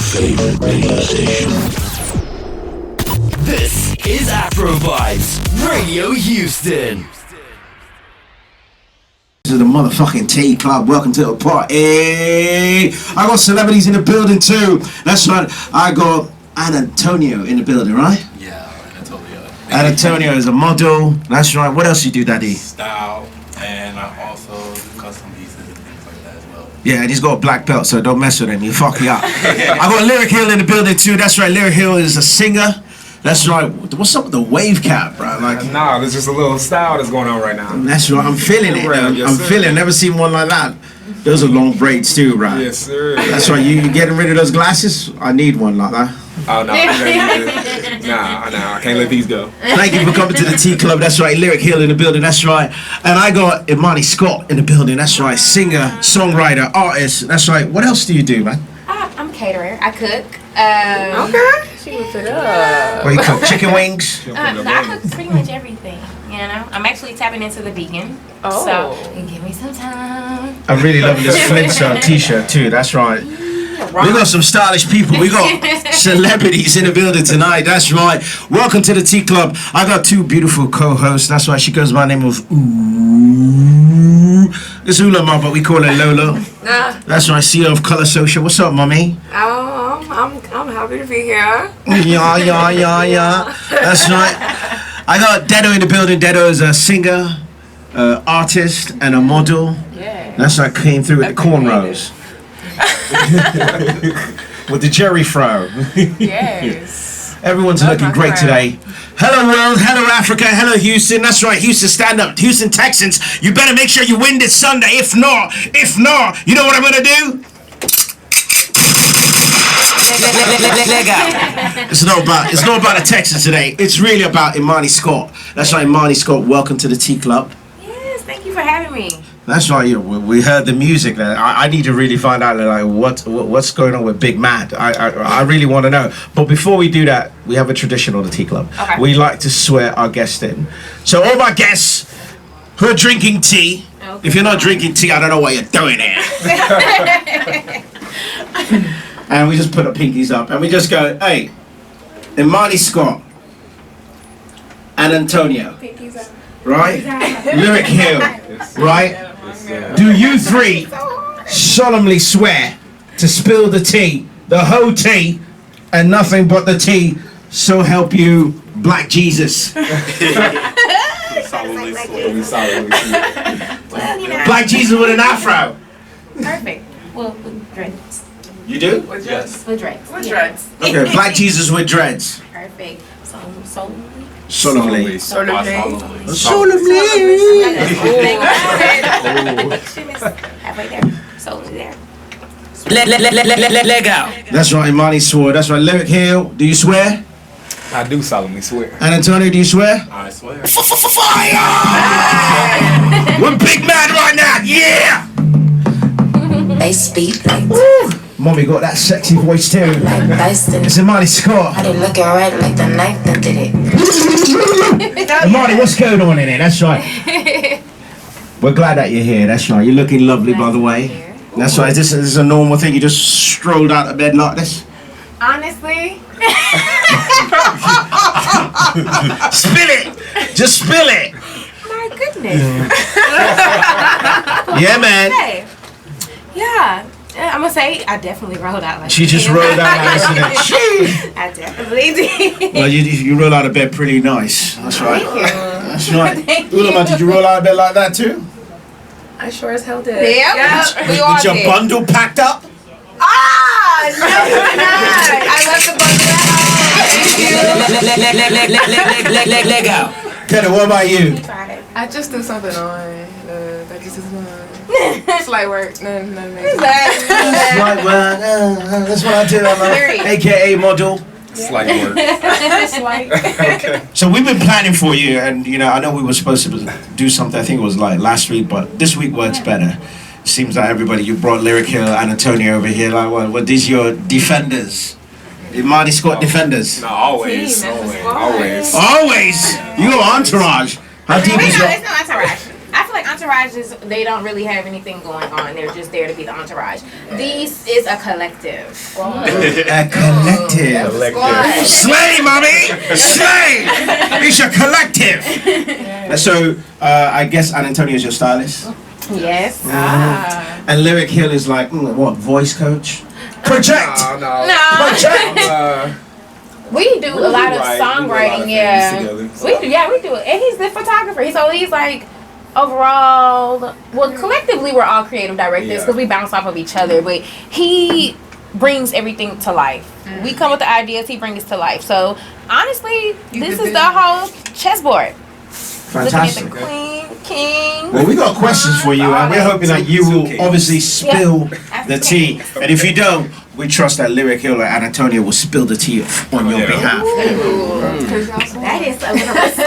favorite radio station. This is Afro Vibes, Radio Houston. This is the motherfucking T Club. Welcome to the party. I got celebrities in the building too. That's right. I got Antonio in the building, right? Yeah, Antonio. Antonio is a model. That's right. What else you do, Daddy? Style, and I also do custom pieces and things like that as well. Yeah, and he's got a black belt, so don't mess with him. You fuck you up. I got Lyric Hill in the building too. That's right. Lyric Hill is a singer. That's right. What's up with the wave cap, bro? Like, nah, there's just a little style that's going on right now. that's right. I'm feeling it. I'm feeling. Never seen one like that. Those are long braids too, right? Yes, sir. That's right. You getting rid of those glasses? I need one like that. Oh no, nah, I can't let these go. Thank you for coming to the T Club. That's right. Lyric Hill in the building. That's right. And I got Imani Scott in the building. That's right. Singer, songwriter, artist. That's right. What else do you do, man? I'm a caterer. I cook. Okay. She whipped it up. What you cook? Chicken wings? I cook pretty much everything. You know, I'm actually tapping into the vegan. Oh. So give me some time. I'm really loving this Flintstone t-shirt too. That's right. We got some stylish people. We got celebrities in the building tonight. That's right. Welcome to the T Club. I got two beautiful co-hosts. That's right. She goes by the name of Ooh. It's Ulama, but we call her Lola. That's right. CEO of Color Social. What's up, mommy? I'm happy to be here. Yeah. That's right. I got Dedo in the building. Dedo is a singer, artist, and a model. Yeah. That's right. Came through with the cornrows. With the Jerry fro. Yes. Everyone's looking great today. Hello world, hello Africa, hello Houston. That's right, Houston, stand up. Houston Texans, you better make sure you win this Sunday. If not, you know what I'm gonna do? It's not about the Texans today. It's really about Imani Scott. That's right, Imani Scott. Welcome to the T Club. Yes, thank you for having me. That's right. We heard the music. I need to really find out like what's going on with Big Mad. I really want to know. But before we do that, we have a tradition on the Tea Club. Okay. We like to swear our guests in. So all my guests who are drinking tea. Okay. If you're not drinking tea, I don't know what you're doing here. And we just put our pinkies up and we just go, hey, Imani Scott and Antonio, right? Lyric Hill, right? Do you three solemnly swear to spill the tea, the whole tea, and nothing but the tea, so help you, Black Jesus? Solemnly Black Jesus with an afro. Perfect. Well, with dreads. You do? Yes. With dreads. With dreads. Okay, Black Jesus with dreads. Perfect. Solemnly. Solemnly. Halfway there. Solemnly there. Leg out. That's right, Imani swore. That's right, Lyric Hill. Do you swear? I do solemnly swear. And Antonio, do you swear? I swear. Fire! We're big mad right now, yeah! They speak like Mommy got that sexy voice too. like Dyson. It's Imani Scott. I didn't look alright like the knife that did it. Imani, what's going on in here? That's right. We're glad that you're here. That's right. You're looking lovely, by the way. That's right. This is a normal thing. You just strolled out of bed like this. Honestly. Spill it. Just spill it. My goodness. Yeah, man. Hey. Yeah. I'm gonna say I definitely rolled out like She just rolled out like this. I definitely did. Well, you roll out of bed pretty nice. That's right. Thank you. That's right. Thank you. Ulama, did you roll out of bed like that too? I sure as hell did. Yep. We all With your did. bundle packed up? Ah, no, you're not. I left the bundle at home. Leg out. Kenna, what about you? I just threw something on. That just is slight work. No. Right, well, that's what I do. I'm Period. AKA model. Slight work. Slight. So we've been planning for you, and I know we were supposed to do something. I think it was like last week, but this week works better. It seems like everybody, you brought Lyric Hill and Antonio over here. Like, what these your defenders? Imani Scott defenders. No, always. Always. You go entourage. How deep is Wait, no, your? it's not entourage. I feel like entourages, they don't really have anything going on. They're just there to be the entourage. These is a collective. A collective. Slay, mommy! Slay! It's a collective. So, I guess San Antonio is your stylist? Yes. And Lyric Hill is like, what, voice coach? Project! No. No. We do a lot of songwriting, yeah. We do it. And he's the photographer. He's like overall, well, collectively we're all creative directors because we bounce off of each other, but he brings everything to life. We come with the ideas, he brings it to life. So honestly, this is the whole chessboard. Fantastic. Looking at the queen, king. Well, we got questions for you, and we're hoping that you will obviously spill the tea. And if you don't, we trust that Lyric Hill and Antonio will spill the tea on your behalf. That is a little risky.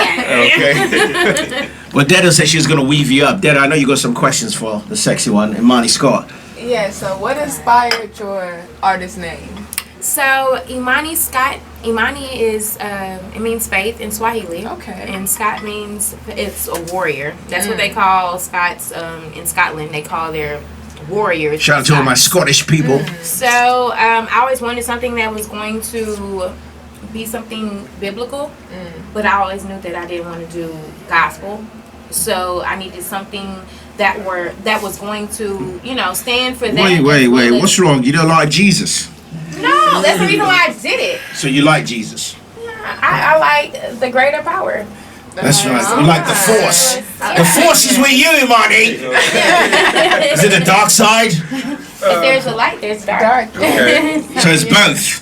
Okay. Well, Deda said she was going to weave you up. Deda, I know you got some questions for the sexy one, Imani Scott. Yeah, so what inspired your artist name? So Imani Scott, Imani is it means faith in Swahili. Okay. And Scott means it's a warrior. That's what they call Scots in Scotland. They call their warriors. Shout out to all my Scottish people. So I always wanted something that was going to be something biblical, but I always knew that I didn't want to do gospel. So I needed something that was going to, stand for that. Wait. What's wrong? You don't like Jesus? No, that's the reason why I did it. So you like Jesus? Yeah, I like the greater power. That's right. You like the Force. The Force is with you, Imani. Is it the dark side? If there's a light, there's dark. Okay. So it's both.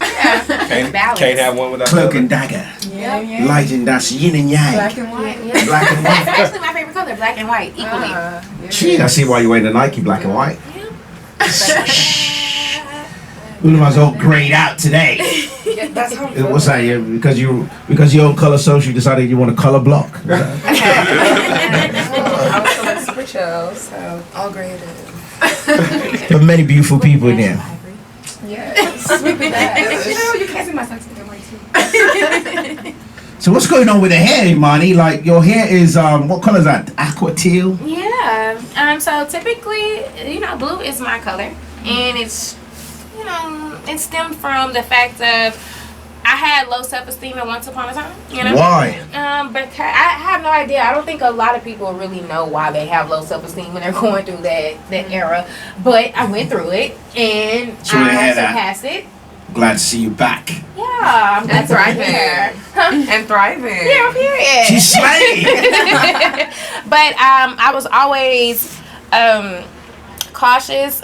Can't have one without Cloak the and dagger. Yeah. Light and that's yin and yang. Black and white. Black and That's white. actually my favorite color, black and white, equally. Gee, I see why you're wearing the Nike black and white. Ulima's all grayed out today. Yeah, that's how What's that? Yeah, because you're on Color Social, you decided you want a color block. I was feeling super chill, so all graded. There are many beautiful people in there. Yes. We be that. You can't see my sexy white too. So what's going on with the hair, Imani? Like your hair is what color is that? Aqua teal. Yeah. So typically, blue is my color, and it's, it stemmed from the fact of I had low self-esteem at once upon a time. Why? Because I have no idea. I don't think a lot of people really know why they have low self-esteem when they're going through that era. But I went through it, and So I surpassed it. Glad to see you back. Yeah, I'm And thriving. And thriving. Yeah, period. She's slaying. But I was always cautious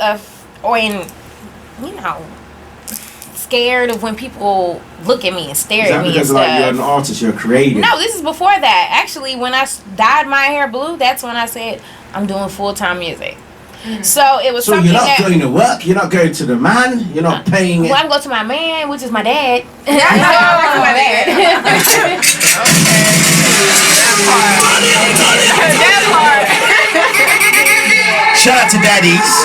scared of when people look at me and stare Is at that me and because stuff. like you're an artist, you're creative? No, this is before that. Actually, when I dyed my hair blue, that's when I said I'm doing full-time music. So it was So something you're not that. going to work. You're not going to the man. You're not paying. Well, I'm going to my man, which is my dad. Yeah, my dad. Shout out to daddies.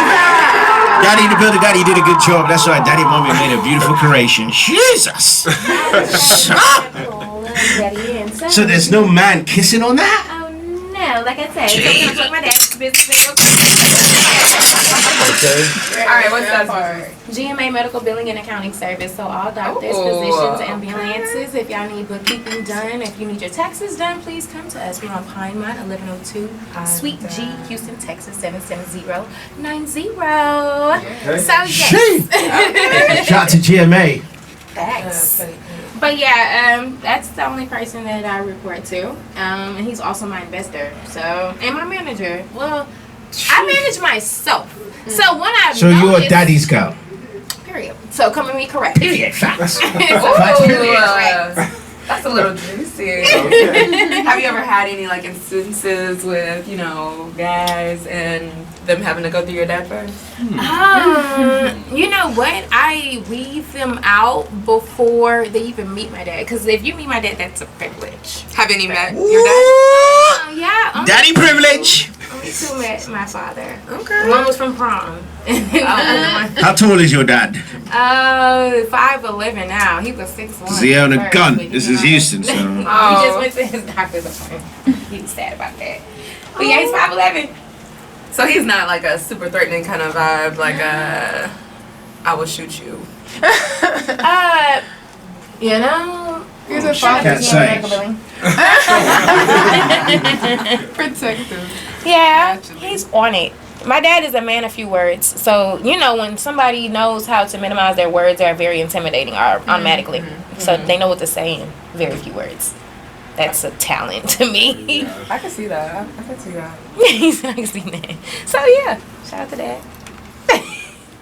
Daddy in the building. Daddy did a good job. That's right. Daddy and mommy made a beautiful creation. Jesus. So there's no man kissing on that? Oh no, like I said, so I'm my dad's business. Okay. Alright, what's that part? GMA Medical Billing and Accounting Service. So all doctors, physicians, ambulances. If y'all need bookkeeping done, if you need your taxes done, please come to us. We're on Pine Mine, 1102 Suite G, Houston, Texas, 77090. So yes. Shout out to GMA. Facts. But yeah, that's the only person that I report to. And he's also my investor. So, and my manager. Well, I manage myself. So when I So you're a daddy's girl. Period. So come at me correct. Period. Facts. That's a little juicy. Have you ever had any instances with guys and them having to go through your dad first? You know what? I weave them out before they even meet my dad. Because if you meet my dad, that's a privilege. Have any met your dad? Ooh, Yeah. daddy privilege. Only two met my father. Okay. One was from prom. How tall is your dad? 5'11" now. He was 6'1". Does he own a first, gun? but, This you is know, Houston, so. He just went to his doctor's appointment. He was sad about that. But yeah, he's 5'11". So he's not like a super threatening kind of vibe, like I will shoot you. You know, He's a Can't say. protective. Yeah, he's on it. My dad is a man of few words, so you know when somebody knows how to minimize their words, they're very intimidating automatically. So they know what to say in very few words. That's a talent to me. I can see that. I can see that. He's I can see that. So yeah, shout out to Dad.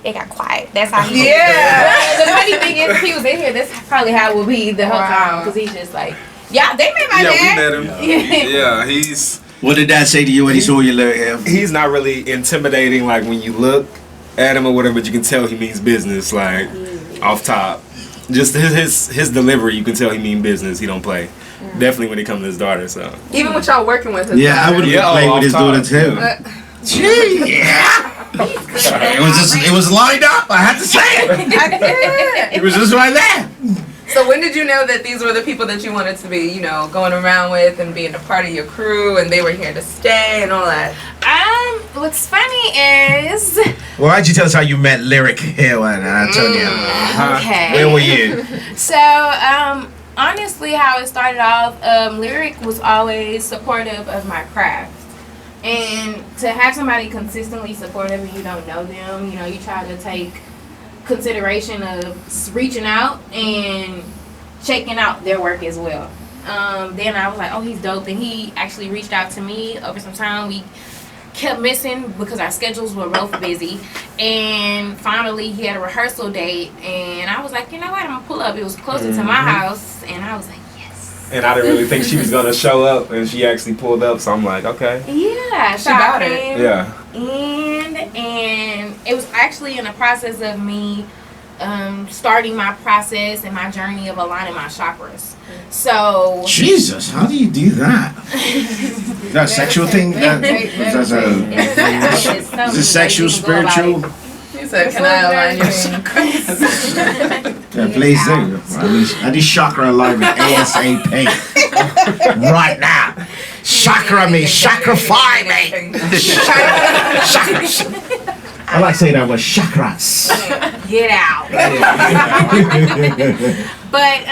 It got quiet. That's how he. Yeah. The funny thing is, if he was in here, that's probably how it would be the whole time because he's just like, yeah, they met my dad. We met him. Yeah, he's. What did Dad say to you when he saw you lyric hair? He's not really intimidating, like when you look at him or whatever, but you can tell he means business, like off top. Just his delivery, you can tell he mean business. He don't play. Definitely when it comes to his daughter. So Even with y'all working with his Yeah, I would have played with his daughter too. Gee, Yeah. It was lined up. I had to say it. It was just right there. So when did you know that these were the people that you wanted to be, you know, going around with and being a part of your crew and they were here to stay and all that? What's funny is. Well, why'd you tell us how you met Lyric Hill and Antonio? Okay. Where were you? So, honestly, how it started off, Lyric was always supportive of my craft. And to have somebody consistently supportive and you don't know them, you know, you try to take consideration of reaching out and checking out their work as well. Then I was like, oh, he's dope. And he actually reached out to me over some time. We kept missing because our schedules were both busy. And finally, he had a rehearsal date. And I was like, you know what? I'm going to pull up. It was closer to my house. And I was like, yes. and I didn't really think she was gonna show up, and she actually pulled up. So I'm like, okay. Yeah, She got it. Yeah. And it was actually in the process of me starting my process and my journey of aligning my chakras. So Jesus, how do you do that? Is that a sexual thing? Is it sexual, spiritual? He said, can I align your chakras? Yeah, please do. I need chakra alignment ASAP. Right now. Chakra me, chakrify me. I like saying that word, chakras. get out. But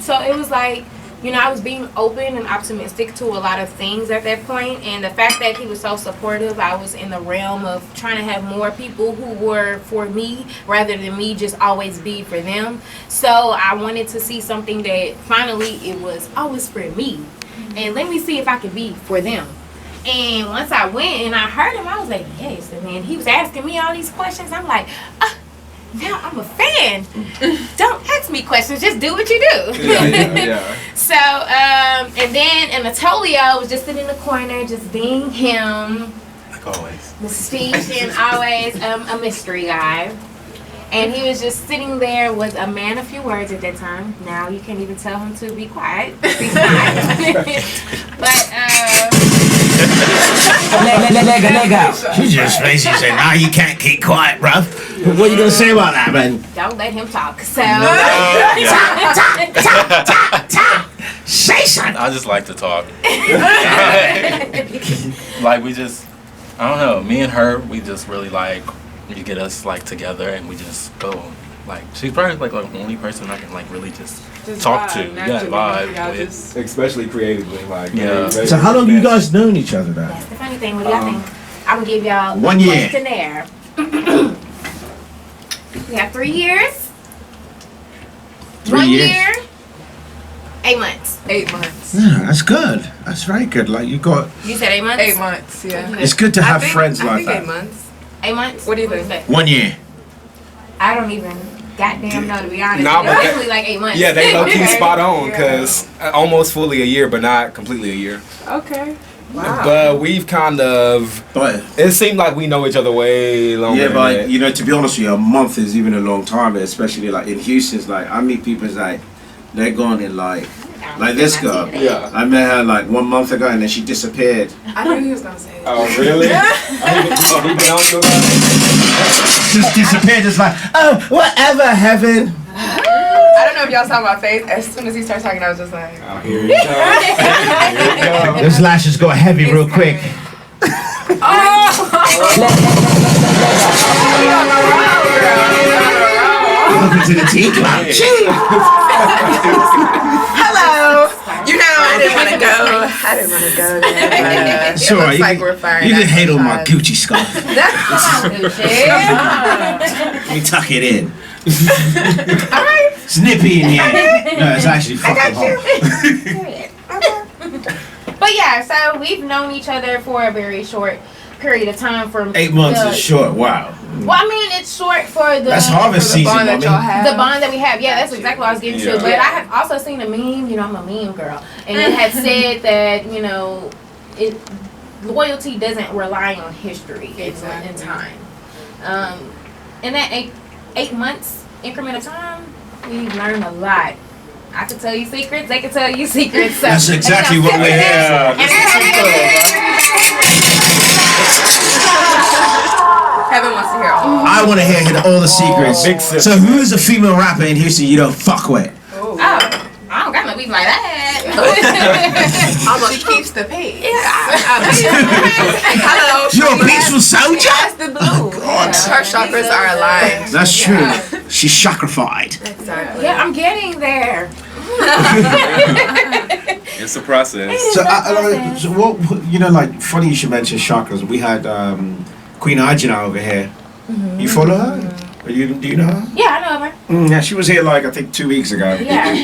so it was like, you know, I was being open and optimistic to a lot of things at that point, and the fact that he was so supportive, I was in the realm of trying to have more people who were for me rather than me just always be for them. So I wanted to see something that finally it was always for me, and let me see if I could be for them. And once I went and I heard him, I was like, yes. And then he was asking me all these questions. I'm like, now I'm a fan. Don't ask me questions. Just do what you do. Yeah. So, and then Anatolio was just sitting in the corner, just being him. Like always. Mystique and always a mystery guy. And he was just sitting there, was a man of few words at that time. Now you can't even tell him to be quiet. He's not. But, Leg out. She just basically said, "Nah, you can't keep quiet, bruv." What are you gonna say about that, man? don't let him talk. So, Say something. I just like to talk. Like we just, I don't know. Me and her, we just really like. You get us like together and we just go. Like she's probably like the only person I can like really just talk to. Yeah, vibe with. Especially creatively, like. Yeah. So how long have you guys known each other now? that's the funny thing. What do y'all think? I'm gonna give y'all 1 a year. questionnaire. We have 3 years. 3 1 years. year. 8 months. 8 months. Yeah, that's good. That's very good. Like you got. You said 8 months. 8 months, yeah. It's good to have friends I like think 8 that. months. 8 months. What do you What's think? that? 1 year. I don't even goddamn know, to be honest. Nah, It's but definitely like 8 months. Yeah, they low key Okay. spot on because almost fully a year, but not completely a year. Okay. Wow. But we've kind of. But It seemed like we know each other way longer. yeah, than but that. you know, to be honest with you, a month is even a long time, especially like in Houston's. Like I meet people, it's like they're gone in like this girl. Yeah. I met her like 1 month ago, and then she disappeared. I knew he was going to say that. Oh really? We've been on you about it. Just disappeared. Just like, oh, whatever, heaven. I don't know if y'all saw my face. As soon as he started talking, I was just like, Oh, here you go. Here you go. Those lashes got heavy real quick. Welcome to the tea club. Hello. You know, I didn't want to go. I didn't want to go there. It's alright. Looks like we're firing. You can up hate some on my shots. Gucci scarf. Let me tuck it in. Alright. It's nippy in here. No, it's actually fucking hot. But yeah, so we've known each other for a very short period of time. From 8 months is short. Wow. Well, I mean, it's short for the That's harvest season, Bond that mommy. y'all have. the bond that we have. Yeah, that's exactly what I was getting to. Yeah. But I have also seen a meme. You know, I'm a meme girl, and it had said that loyalty doesn't rely on history in time. In that 8 months increment of time, we've learned a lot. I can tell you secrets. They can tell you secrets. So, That's exactly what we're here. Heaven wants to hear all. I want to hear all the secrets. Big sip. So who is a female rapper in Houston you don't fuck with? Oh, I don't got no beef like that. Almost keeps the pace. Hello. You're a peaceful soldier? That's the blue. God. Her chakras are aligned. That's true. She's chakrafied. Exactly. Yeah, I'm getting there. It's a process. So, so what, like, funny you should mention chakras. We had Queen Ajna over here. You follow her? Do you know her? Yeah, I know her. Yeah, she was here like I think 2 weeks ago. Yeah.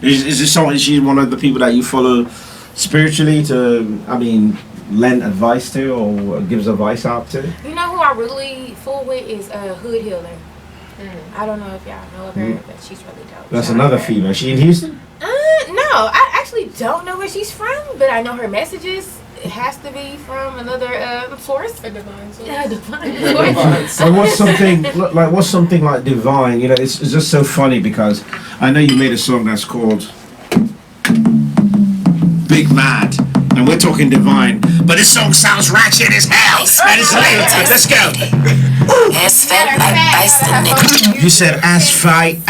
Is this someone? Is she one of the people that you follow spiritually to? I mean, lend advice to or gives advice out to? You know who I really fool with is Hood Healer. I don't know if y'all know of her, but she's really dope. That's Shout another out to her. female. She in Houston? No, I actually don't know where she's from, but I know her messages. It has to be from another source. A divine source. Yeah, divine source. So what's something like divine? It's just so funny because I know you made a song that's called Big Mad, and we're talking divine, but this song sounds ratchet as hell, and it's late. Let's go. Ass fat like bison. You said ass fat.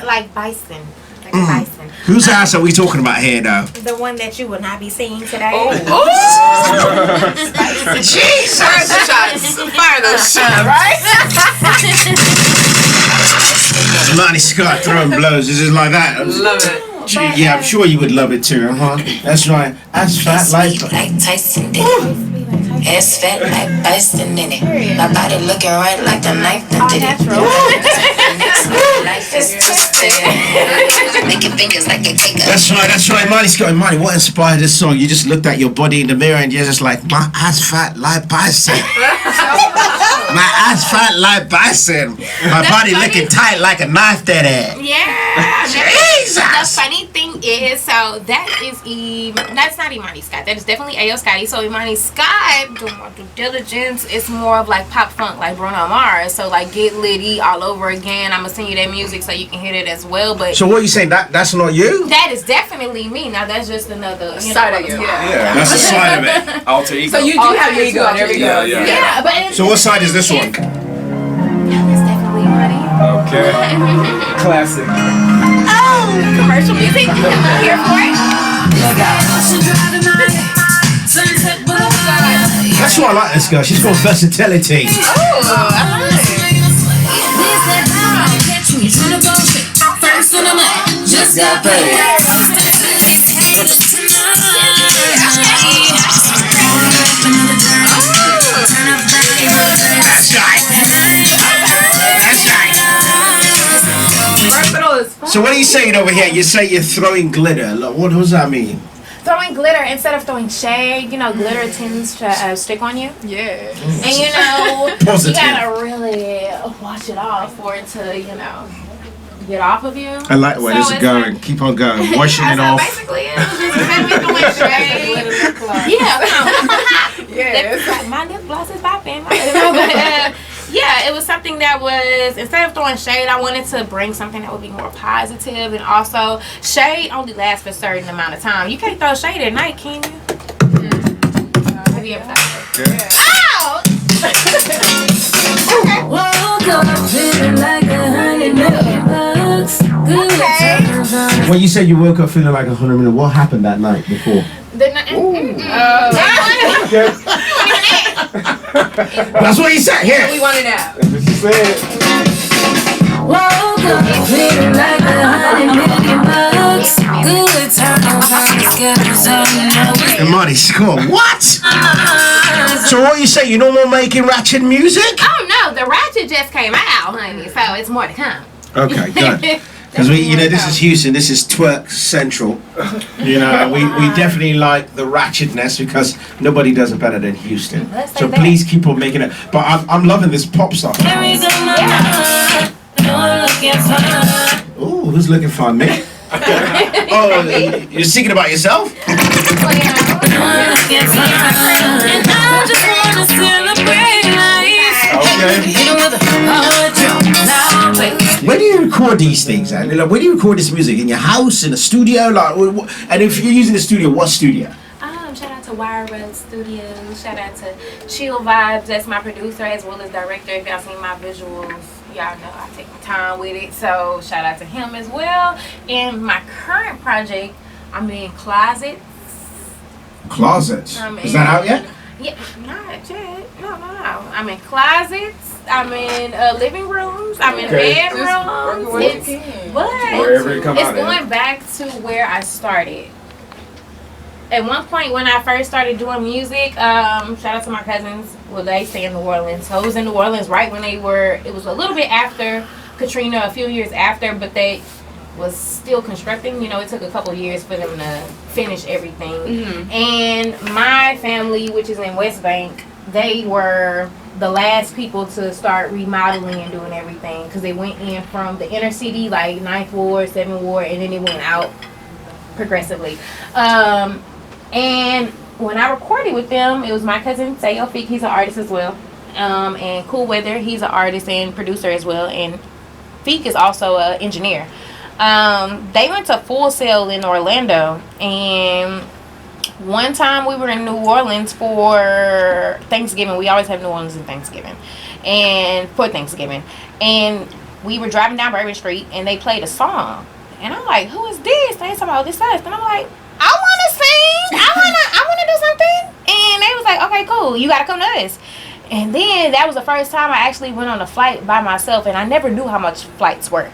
Like bison. Like bison. Whose ass are we talking about here, though? The one that you will not be seeing today. Jesus! Fire the shots. Fire those shots. Right? Imani Scott throwing blows. Is it like that? Love it. Yeah, I'm sure you would love it too, huh? That's right. Ass fat like. Like Tyson did it. Ass fat like bison in it. My body looking right like the knife that did it. Life is twisted. Making fingers like a cake. That's right. Imani Scott. Imani, what inspired this song? You just looked at your body in the mirror and you're just like, my ass fat like bison. My ass fat like bison. My body looking tight like a knife that ass. Yeah. Jesus. The funny thing is, so that is that's not Imani Scott. That is definitely A.O. Scotty. So Imani Scott, doing more due diligence, it's more of like pop funk, like Bruno Mars. So like Get Litty all over again. I'm gonna send you that music so you can hear it as well. But So what are you saying? That's not you? that is definitely me. Now that's just another Side of you. Yeah. That's the side of it. Alter ego. So you do have your ego and everything. Yeah. Yeah, but it's, So what side is this one? that's definitely Imani. Okay. Classic. Commercial music. Here for it. That's why I like this girl. She's got versatility. Oh, I love it. Just got paid. That's right. That's right. Versatile as fuck. So what are you saying over here? You say you're throwing glitter. Like, what does that mean? Throwing glitter instead of throwing shade, glitter tends to stick on you. Yeah. And Positive. you gotta really wash it off for it to, get off of you. I like the way So this is it's going. like- Keep on going. Washing it So off. basically, it was just me throwing shade. Yeah. My lip gloss is popping. Yeah, it was something that was, instead of throwing shade, I wanted to bring something that would be more positive, and also shade only lasts for a certain amount of time. You can't throw shade at night, can you? Have you ever thought that? Yeah. Ow! When you said you woke up feeling like 100 minutes, what happened that night before? The night. That's what he said. Here. We want it now. That's what she said. Woke up feeling like $100 million. Good times on the schedule, so you know Imani score. What? So what you say? You no more making ratchet music? Oh no, the ratchet just came out, honey. So it's more to come. Okay, good. Because this is Houston. This is twerk central. And we definitely like the ratchetness because nobody does it better than Houston. Let's So say please keep on making it. But I'm loving this pop stuff. carries on my mind. No one looking for. Ooh, who's looking for me? Oh, you're singing about yourself? No one looking for. And I just wanna celebrate life. Okay. Hit 'em with a hard drum, loud bass. Where do you record these things? Like, where do you record this music? In your house, in a studio? And if you're using the studio, what studio? Shout out to Wire Road Studios. Shout out to Chill Vibes. That's my producer as well as director. If y'all seen my visuals, y'all know I take my time with it. So shout out to him as well. And my current project, I'm in Closet. Closets. Is that out yet? Yeah, not yet. No. I'm in closets. I'm in living rooms. I'm in bedrooms. Wherever it come It's out going at. back to where I started. At one point when I first started doing music, shout out to my cousins. Well, they stay in New Orleans. So I was in New Orleans right when it was a little bit after Katrina, a few years after, but they was still constructing. It took a couple years for them to finish everything. Mm-hmm. And my family, which is in West Bank, they were the last people to start remodeling and doing everything because they went in from the inner city, like 9th Ward, 7th Ward, and then they went out progressively. And when I recorded with them, it was my cousin Sayo Feek, he's an artist as well. And Cool Weather, he's an artist and producer as well. And Feek is also an engineer. They went to Full Sail in Orlando, and one time we were in New Orleans for Thanksgiving. We always have New Orleans in Thanksgiving, and for Thanksgiving, and we were driving down Bourbon Street, and they played a song, and I'm like, "Who is this?" They talking about this us, and I'm like, "I want to sing. I want to do something." And they was like, "Okay, cool. You got to come to us." And then that was the first time I actually went on a flight by myself, and I never knew how much flights were,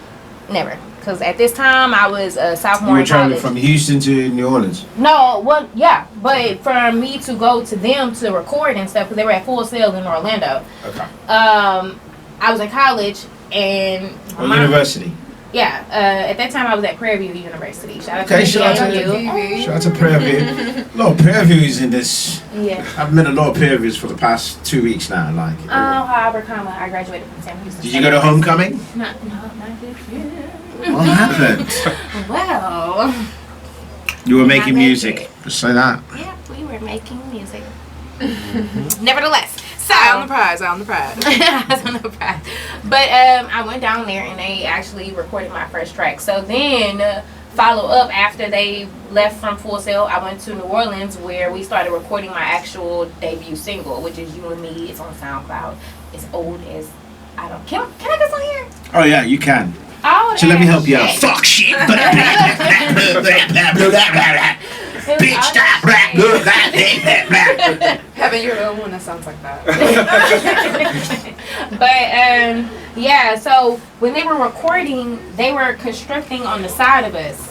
never. Because at this time, I was a sophomore in college. You were traveling from Houston to New Orleans? No, well, yeah. But for me to go to them to record and stuff, because they were at Full Sail in Orlando. Okay. I was in college and... University? Yeah. At that time, I was at Prairie View University. Shout out to shout out to Prairie View. A lot of Prairie Views in this. Yeah. I've met a lot of Prairie Views for the past 2 weeks now. However, I graduated from Sam Houston. Did you go to homecoming? No, not this year. What happened? Well... You were making music. Just say that. Yeah, we were making music. Nevertheless. So, Eye on the prize. Eyes on the prize. But I went down there and they actually recorded my first track. So then, follow up after they left from Full Sail, I went to New Orleans where we started recording my actual debut single, which is You and Me. It's on SoundCloud. It's old as I don't. Can I get some here? Oh yeah, you can. Oh, So let me help you out. shit. Fuck shit. Bitch, stop. Haven't you heard one that sounds like that? But yeah, so when they were recording, they were constructing on the side of us.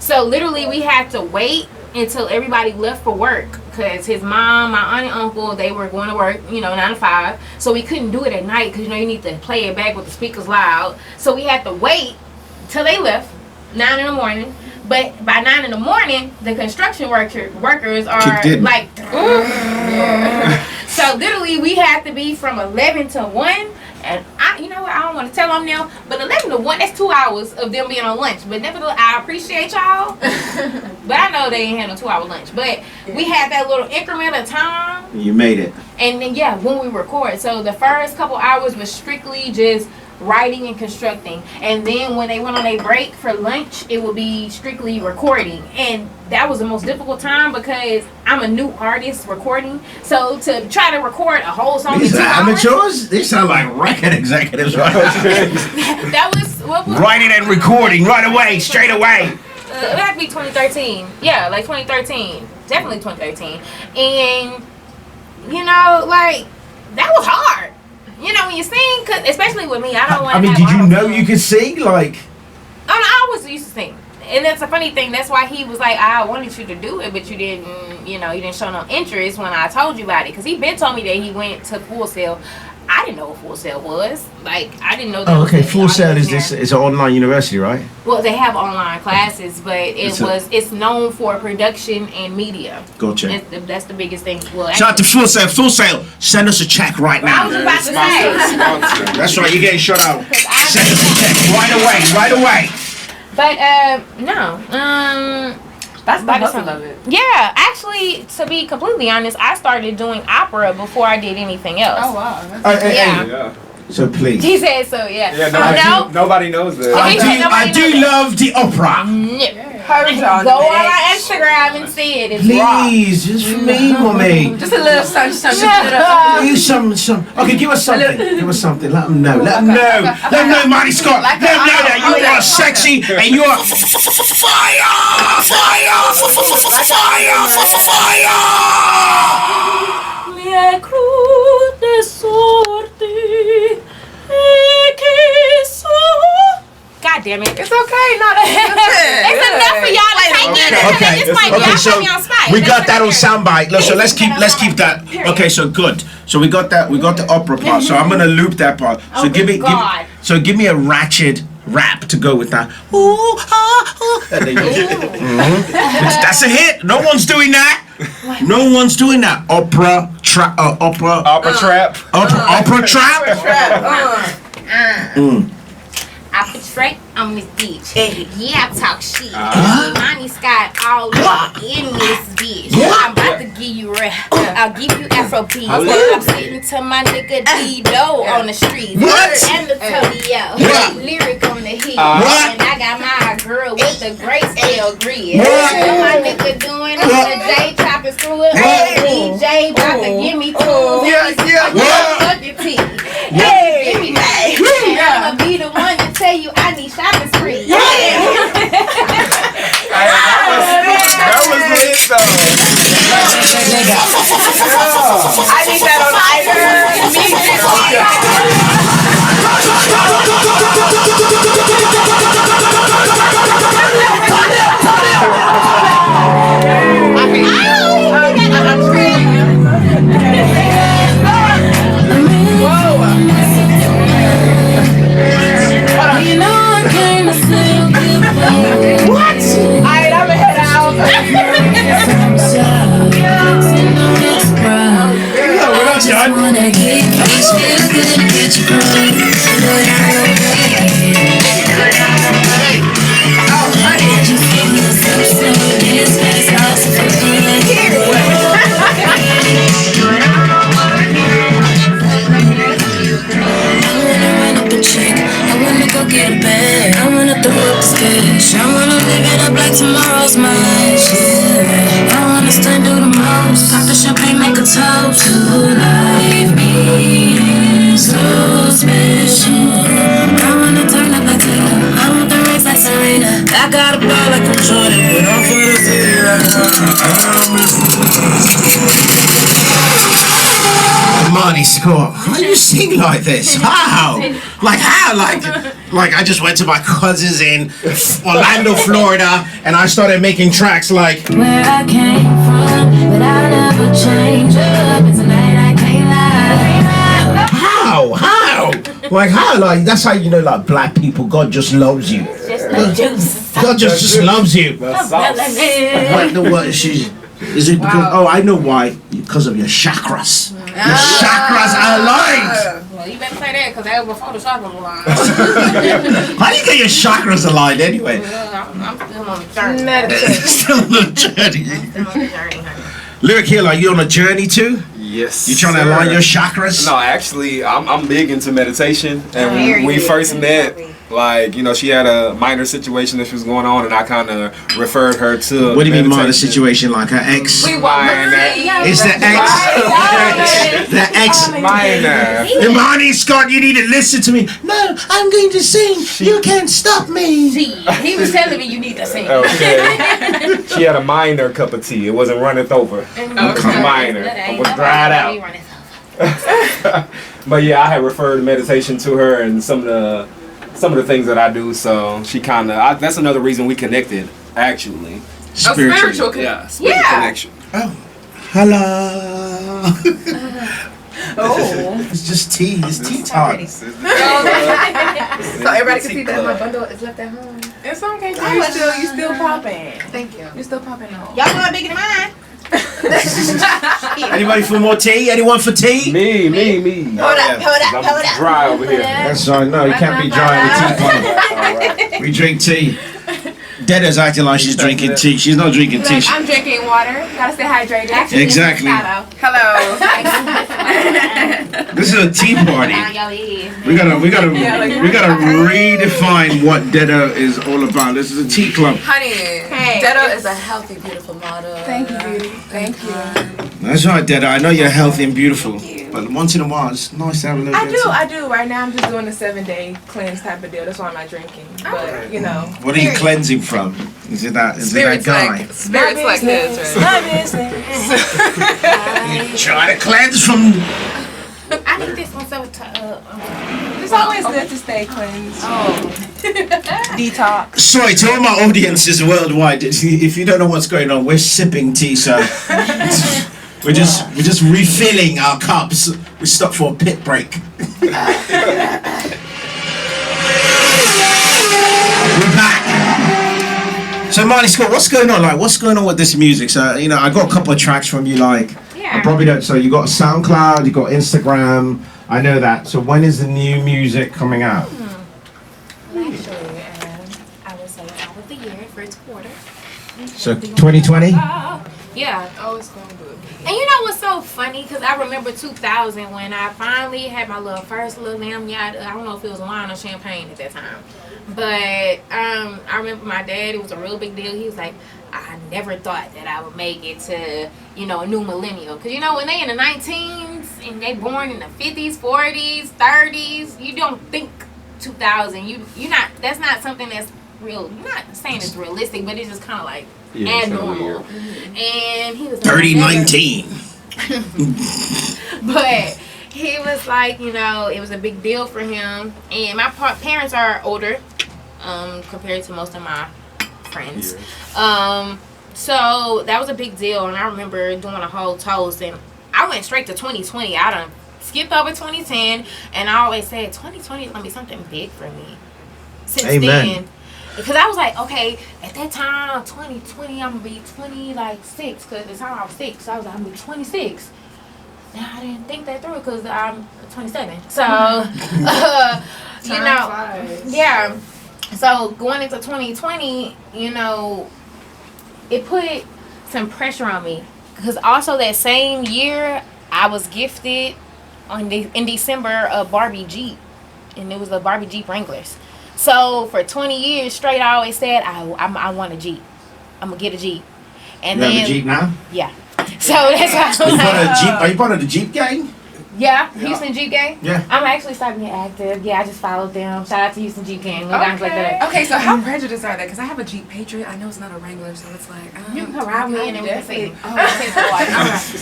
So literally we had to wait until everybody left for work because his mom, my aunt and uncle, they were going to work, 9 to 5. So we couldn't do it at night because you need to play it back with the speakers loud. So we had to wait till they left, 9 in the morning. But by 9 in the morning, the construction workers are like, so literally we had to be from 11 to 1. And I don't want to tell them now, but 11 to 1, that's 2 hours of them being on lunch. But nevertheless, I appreciate y'all. But I know they ain't had no 2-hour lunch. But we had that little increment of time. You made it. And then, when we record. So the first couple hours was strictly just writing and constructing. And then when they went on a break for lunch, it would be strictly recording. And that was the most difficult time because I'm a new artist recording. So to try to record a whole song These in 2 are hours. amateurs? These sound like record executives right That was what was writing and recording right away, straight away. it would have to be 2013. Yeah, like 2013. Definitely 2013. And that was hard. You know, when you sing, 'cause especially with me, I don't want to. I mean, did you know you could sing? Like, I mean, I always used to sing, and that's a funny thing. That's why he was like, I wanted you to do it, but you didn't. You know, you didn't show no interest when I told you about it. Because he been told me that he went to Full Sail. I didn't know what Full Sail was. Like, I didn't know that. oh, okay. Full Sail is this? It's an online university, right? Well, they have online classes, but it's known for production and media. Gotcha. That's the biggest thing. Well, Shout out to Full Sail. Full Sail, send us a check right I now. was about to say. That's right. You're getting shut out. Send us a check right away. Right away. But no. That's the hustle of it. Yeah, actually, to be completely honest, I started doing opera before I did anything else. Oh wow. Yeah. So please. He said so. Yeah. Yeah. Nobody knows that. I do love the opera. Go on our Instagram and see it. It's raw. Please, just for me, mommy. Just a little something. Use some. Okay, give us something. Give us something. Let them know. Let them know. Let them know, Marty Scott. Let them know that you are sexy and you are fire. Mia cruz de sorte que so. God damn it. It's okay. No, that's It's enough for y'all to take in. Okay. This might be Okay. y'all So put me on spike. we got that on soundbite. So let's keep that. Okay. So good. So we got that. We got the opera part. So I'm gonna loop that part. So give me a ratchet rap to go with that. Ooh, and then that's a hit. No one's doing that. No one's doing that. Opera trap. Opera trap. Opera trap. I portray on this bitch. Yeah, I talk shit. Imani's got all up in this bitch. I'm about to give you rap. I'll give you Afrobeat. I'm sitting to my nigga D-Do on the street. What? And Antonio. What? Lyric on the hit. What? And I got my girl with the grayscale grid. What? What my nigga doing on the J chopping through it. DJ about to give me tools. Fucking tea. Give me that. I'ma be the one to tell you I need shopping spree. That was lit though. I need that on Tomorrow's mine, yeah. I wanna stand do the most. Pop the champagne, make a toast to life being so special. I wanna turn up like Taylor. I want the race like Serena. I got a ball like I'm Jordan, but I'm for the city Imani Scott, how do you sing like this? How? Like how? Like I just went to my cousins in Orlando, Florida, and I started making tracks like where I came from, but I never change up. It's a night I can't lie. how? Like how? Like that's how you know like black people, God just loves you. Just the juice. God just loves you. Like the what is it because I know why. Because of your chakras. Your chakras are aligned. Well, you better say that because that was before the chakras were aligned. How do you get your chakras aligned anyway? I'm still on the journey. Still on the journey. Still on the journey, honey. Lyric Hill, are you on a journey too? Yes. You trying to align your chakras? No, actually, I'm big into meditation, and Very when we good. first met, like she had a minor situation that was going on, and I kind of referred her to. What do you mean minor meditation. situation? Like her ex? Minor. Is the ex? The ex? Minor. Imani Scott, you need to listen to me. No, I'm going to sing. You can't stop me. He was telling me you need to sing. Okay. She had a minor cup of tea. It wasn't runneth over. Minor. It was dried out. But yeah, I had referred meditation to her and some of the things that I do. So she kind of that's another reason we connected actually. Spiritual connection. Oh, hello. It's just tea. It's tea time. So everybody can see that my bundle is left at home. It's okay. You still popping. Thank you. You still popping on. Y'all want bigger than mine? Anybody for more tea? Anyone for tea? Me. Hold up. I'm dry over here. That's right. No, you can't be dry in the tea party. We drink tea. Deda's acting like she's drinking tea. She's not drinking tea. I'm drinking water. Gotta stay hydrated. Actually, Exactly. Hello. This is a tea party. We gotta redefine what Deda is all about. This is a tea club. Honey, Deda is a healthy, beautiful model. Thank you. Thank you. That's right, Deda. I know you're healthy and beautiful, but once in a while, it's nice to have a little. I do. Right now, I'm just doing a 7-day cleanse type of deal. That's why I'm not drinking. But you know. What are you cleansing from? Is it that guy? Spirits like his, right? You try to cleanse from. I think this one's so It's always good to stay cleansed. Detox. Sorry to all my audiences worldwide. If you don't know what's going on, we're sipping tea, so we're just refilling our cups. We stopped for a pit break. We're back. So Marty Scott, what's going on? Like, what's going on with this music? So I got a couple of tracks from you. Like, I probably don't. So you got SoundCloud, you got Instagram. I know that. So when is the new music coming out? Actually, I would say top of the year, first quarter. So 2020. Yeah. Oh, it's going good. And you know what's so funny? Because I remember 2000 when I finally had my first little lamb yacht. I don't know if it was wine or champagne at that time. But I remember my dad, it was a real big deal. He was like, I never thought that I would make it to, a new millennial. Because, when they in the 19s and they born in the 50s, 40s, 30s, you don't think 2000. That's not something that's real. You're not saying it's realistic, but it's just kind of like abnormal. And he was like, 3019. But he was like, it was a big deal for him. And my parents are older compared to most of my friends. So that was a big deal. And I remember doing a whole toast. And I went straight to 2020. I done skipped over 2010. And I always said 2020 is going to be something big for me. Since then. Because I was like, okay, at that time, 2020, I'm going to be 26. Because at the time I was 6. So I was like, I'm going to be 26. Now, I didn't think that through because I'm 27. So, yeah. So, going into 2020, it put some pressure on me. Because also that same year, I was gifted in December a Barbie Jeep. And it was a Barbie Jeep Wranglers. So, for 20 years straight, I always said, I want a Jeep. I'm going to get a Jeep. And you have a Jeep now? Yeah. So that's why I'm like, are you part of the Jeep gang? Yeah, Houston Jeep Gang. Yeah. I'm actually starting to get active. Yeah, I just followed them. Shout out to Houston Jeep Gang. Guys like that. Okay, so how prejudiced are they? Because I have a Jeep Patriot. I know it's not a Wrangler, so it's like you can ride me and then we can see. Oh,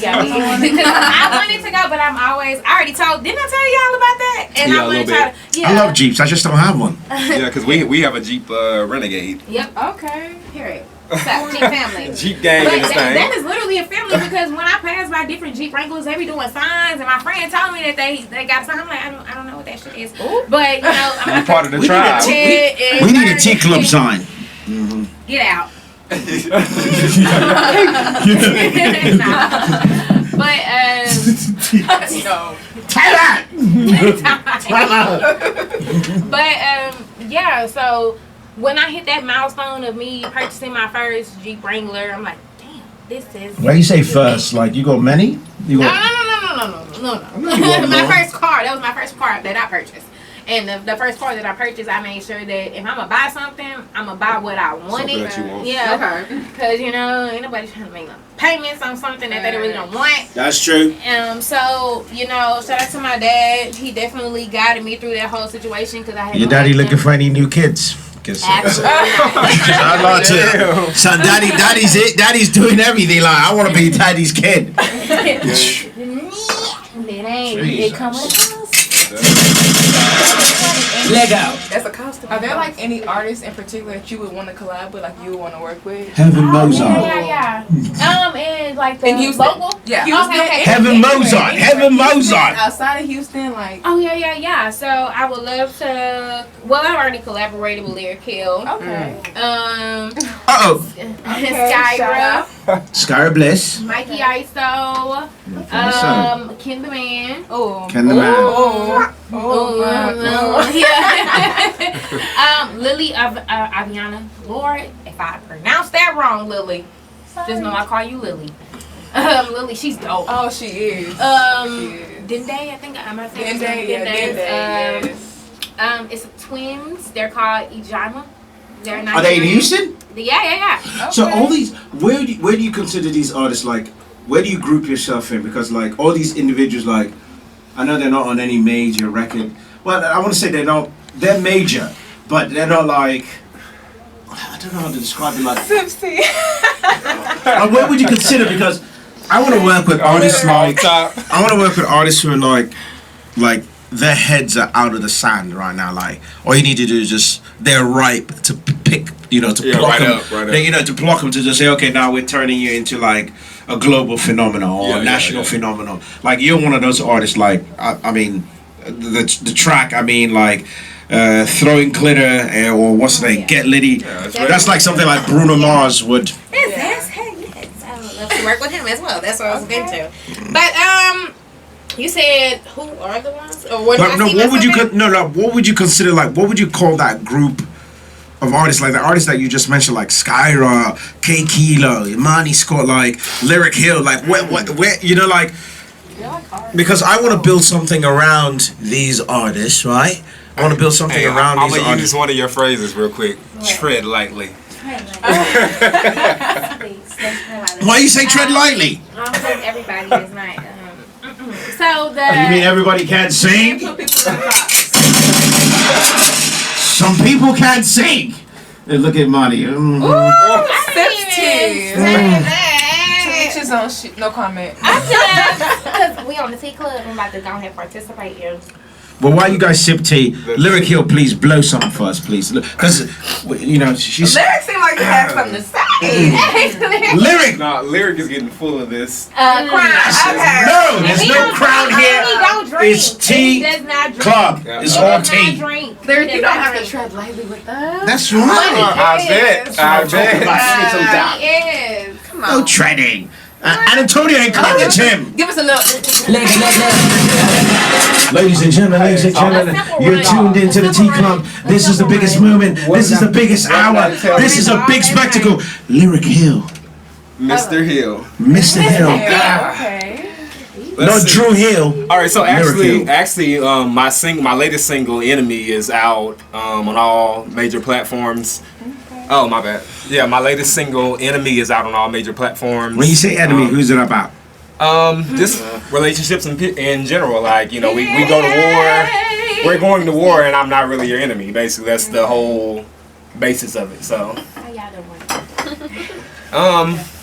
Yeah, I wanted to go, but I already told. Didn't I tell y'all about that? And Yeah, I wanted a little to. I love Jeeps. I just don't have one. Yeah, because we have a Jeep Renegade. Yep. Okay. Period. Jeep family. Jeep gang But in this thing. that is literally a family because when I pass by different Jeep Wranglers, they be doing signs, and my friend told me that they got a sign. I'm like, I don't know what that shit is. But I'm part of the tribe. We need a Tea Club sign. Mm-hmm. Get out. But yeah, so when I hit that milestone of me purchasing my first Jeep Wrangler, I'm like, damn, this is. Why you say first? Like you got many? You got... No. My first car. That was my first car that I purchased. And the first car that I purchased, I made sure that if I'm gonna buy something, I'm gonna buy what I wanted. Something that you want. Yeah. Okay. Because ain't nobody trying to make no payments on something that they really don't want. That's true. So shout out to my dad. He definitely guided me through that whole situation because I had. Your daddy looking for any new kids? Absolutely. I'd like to. So daddy's it. Daddy's doing everything. Like I want to be daddy's kid. It ain't. It come with a cost. Lego. That's a costume. Are there like any artists in particular that you would want to collab with, like you would want to work with? Heaven Mozart. Yeah. And like the In Houston? local. Yeah. Okay. Heaven Mozart. Heaven Mozart. Outside of Houston, like. Oh yeah. So I would love to. Well, I've already collaborated with Lyric Hill. Okay. Skyra, Skyra Bliss. Mikey Iso, Ken the Man. Oh. Ken the Man. Yeah. Lily Aviana. Lord, if I pronounce that wrong, Lily, just know I call you Lily. Lily, she's dope. Oh, she is. Dende, I think I might say Dende, yes. It's twins. They're called Ijama. They're Are they in Houston? Yeah. Okay. So all these, where do you consider these artists, like, where do you group yourself in? Because like all these individuals, like, I know they're not on any major record. Well, I want to say they're major, but they're not like, I don't know how to describe it. Like, where would you consider? Because I want to work with artists like, I want to work with artists who are like their heads are out of the sand right now. Like, all you need to do is just, they're ripe to pick, to pluck them. To pluck them, to just say, okay, now we're turning you into like a global phenomenon or a national phenomenon. Like, you're one of those artists. Like, I mean, the track. I mean, like. Throwing glitter or what's the name? Get Litty. That's like something like Bruno Mars would. Yes. I would love to work with him as well. That's what I was getting to. But you said who are the ones? Or what would you consider, like, what would you call that group of artists, like the artists that you just mentioned, like Skyra, K Kilo, Imani Scott, like Lyric Hill, like where like, because I want to build something around these artists, right? I want to build something around these artists. I'm gonna use one of your phrases real quick. Tread lightly. Why you say tread lightly? Because everybody is not. So the. You mean everybody can't sing? Some people can't sing. Hey, look at Monty. No comment. Because we on the T Club, I'm about to go ahead and participate here. But while you guys sip tea, Lyric Hill, please blow something for us, please. Because, she's... Lyric seem like you have something to say. Lyric! Nah, Lyric is getting full of this. Crown. Okay. No, there's no crown here. Don't drink. It's tea club. It's all tea. Lyric, you don't have to tread lightly with us. That's right. I bet. He is. Come on. No treading. And Antonio encouraged him. Give us a look. Ladies and gentlemen, you're tuned into the Tea Club. This is the biggest moment. This is the biggest hour. This is a big spectacle. Lyric Hill. Mr. Hill. Mr. Hill. Okay. Not Drew Hill. All right, so actually, my latest single, "Enemy," is out on all major platforms. Oh, my bad. Yeah, my latest single, "Enemy," is out on all major platforms. When you say enemy, who's it about? Just relationships in general. Like, we go to war. We're going to war, and I'm not really your enemy. Basically, that's the whole basis of it. So,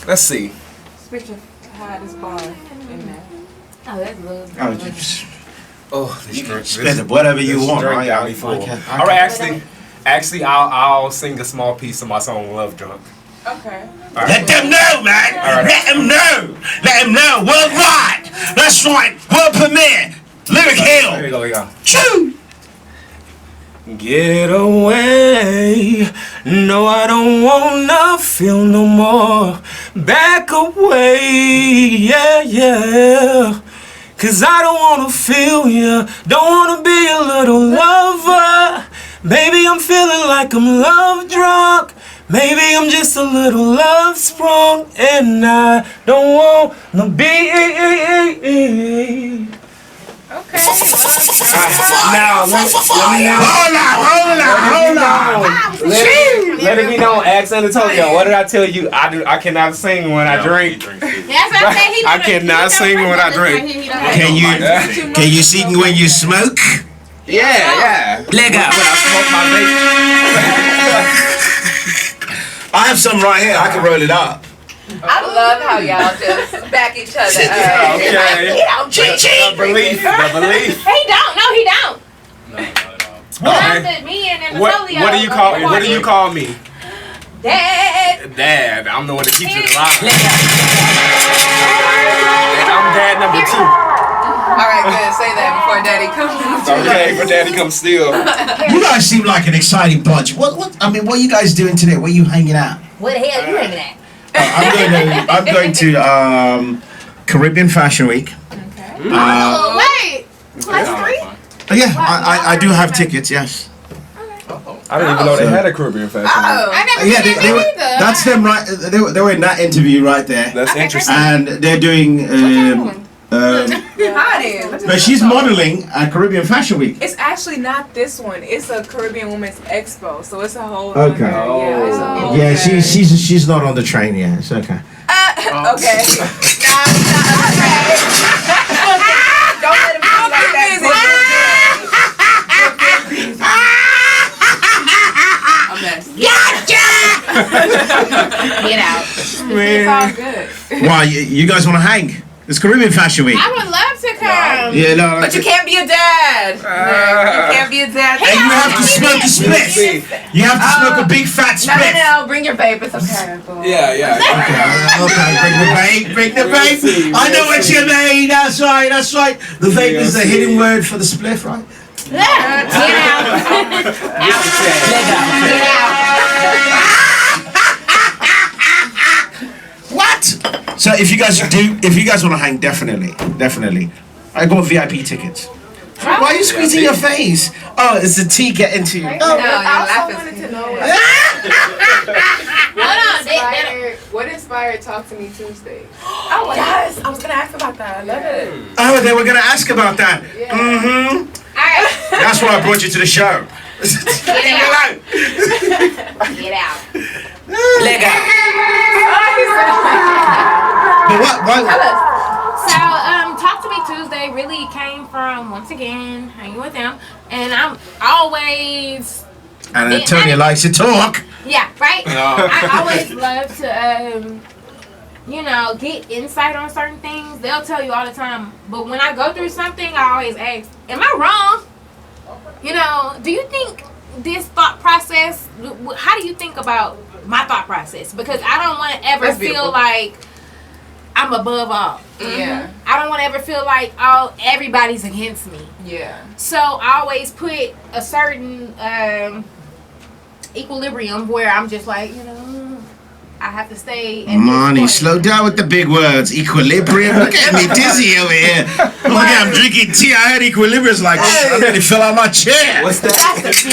let's see. Speak of how this bar in there. Oh, that's lovely. Spend it whatever you want. All right, actually, I'll sing a small piece of my song "Love Drunk." Okay. Right. Let them know, man. Right. Let them know. Let them know. Worldwide. That's right. World premiere. Lyric Hill. There you go. Choo. Get away. No, I don't wanna feel no more. Back away. Yeah. 'Cause I don't wanna feel ya. Don't wanna be a little lover. Maybe I'm feeling like I'm love drunk. Maybe I'm just a little love sprung. And I don't wanna be. Okay. Now, hold on. Let it be known, ask Antonio. What did I tell you? I cannot sing when I drink. I cannot sing when I drink. Can you sing when you smoke? Yeah. Lego. When I smoke my vape. I have some right here. I can roll it up. I love how y'all just back each other up. Okay. He don't cheat. The belief. He don't. No, he don't. No, not at all. Okay. Me and What do you call me? Dad. Dad. I'm the one that keeps it alive. And I'm dad number 2. All right, good. Say that before Daddy comes. Okay, but Daddy comes still. You guys seem like an exciting bunch. What are you guys doing today? Where are you hanging out? Where the hell are you hanging at? I'm going to Caribbean Fashion Week. Okay. Wait. Class 3? Yeah, I do have tickets. Yes. I didn't even know they had a Caribbean Fashion Week. I never seen them either. That's them right. They were in that interview right there. That's interesting. And they're doing. But she's modeling at Caribbean Fashion Week. It's actually not this one. It's a Caribbean Women's Expo, so it's a whole. Okay. Yeah, she's not on the train yet. It's okay. Okay. No, it's not okay. Don't let him feel like that. Get out. It's all good. Why you guys want to hang? It's Caribbean Fashion Week. I would love to come. Yeah, no. But you can't be a dad. You can't be a dad. And you have to smoke a split. You have to smoke a big fat split. No. Bring your babe. It's okay. Yeah. Okay, bring the vape. I know what you mean. That's right. The vape is the hidden word for the spliff, right? Get out. What? So if you guys want to hang, definitely. I got VIP tickets. Why are you squeezing your face? Oh, it's the tea getting to you. No, you're laughing. I wanted to know what inspired Talk to Me Tuesday. Oh yes, I was gonna ask about that. I love it. Oh, they were gonna ask about that. Yeah. All right. That's why I brought you to the show. Get out. Leg out. But what? So, Talk to Me Tuesday really came from, once again, hanging with them, and I'm always. And Antonia likes to talk. Yeah, right. I always love to, get insight on certain things. They'll tell you all the time, but when I go through something, I always ask, "Am I wrong? Do you think this thought process? How do you think about my thought process? Because I don't want to ever feel like I'm above all. Yeah. I don't want to ever feel like, oh, everybody's against me. Yeah. So I always put a certain equilibrium where I'm just like, I have to stay. Imani, slow down with the big words. Equilibrium. Look at me dizzy over here. Look at I'm drinking tea. I had equilibrium's like, I'm ready to fill out my chair. What's that? It's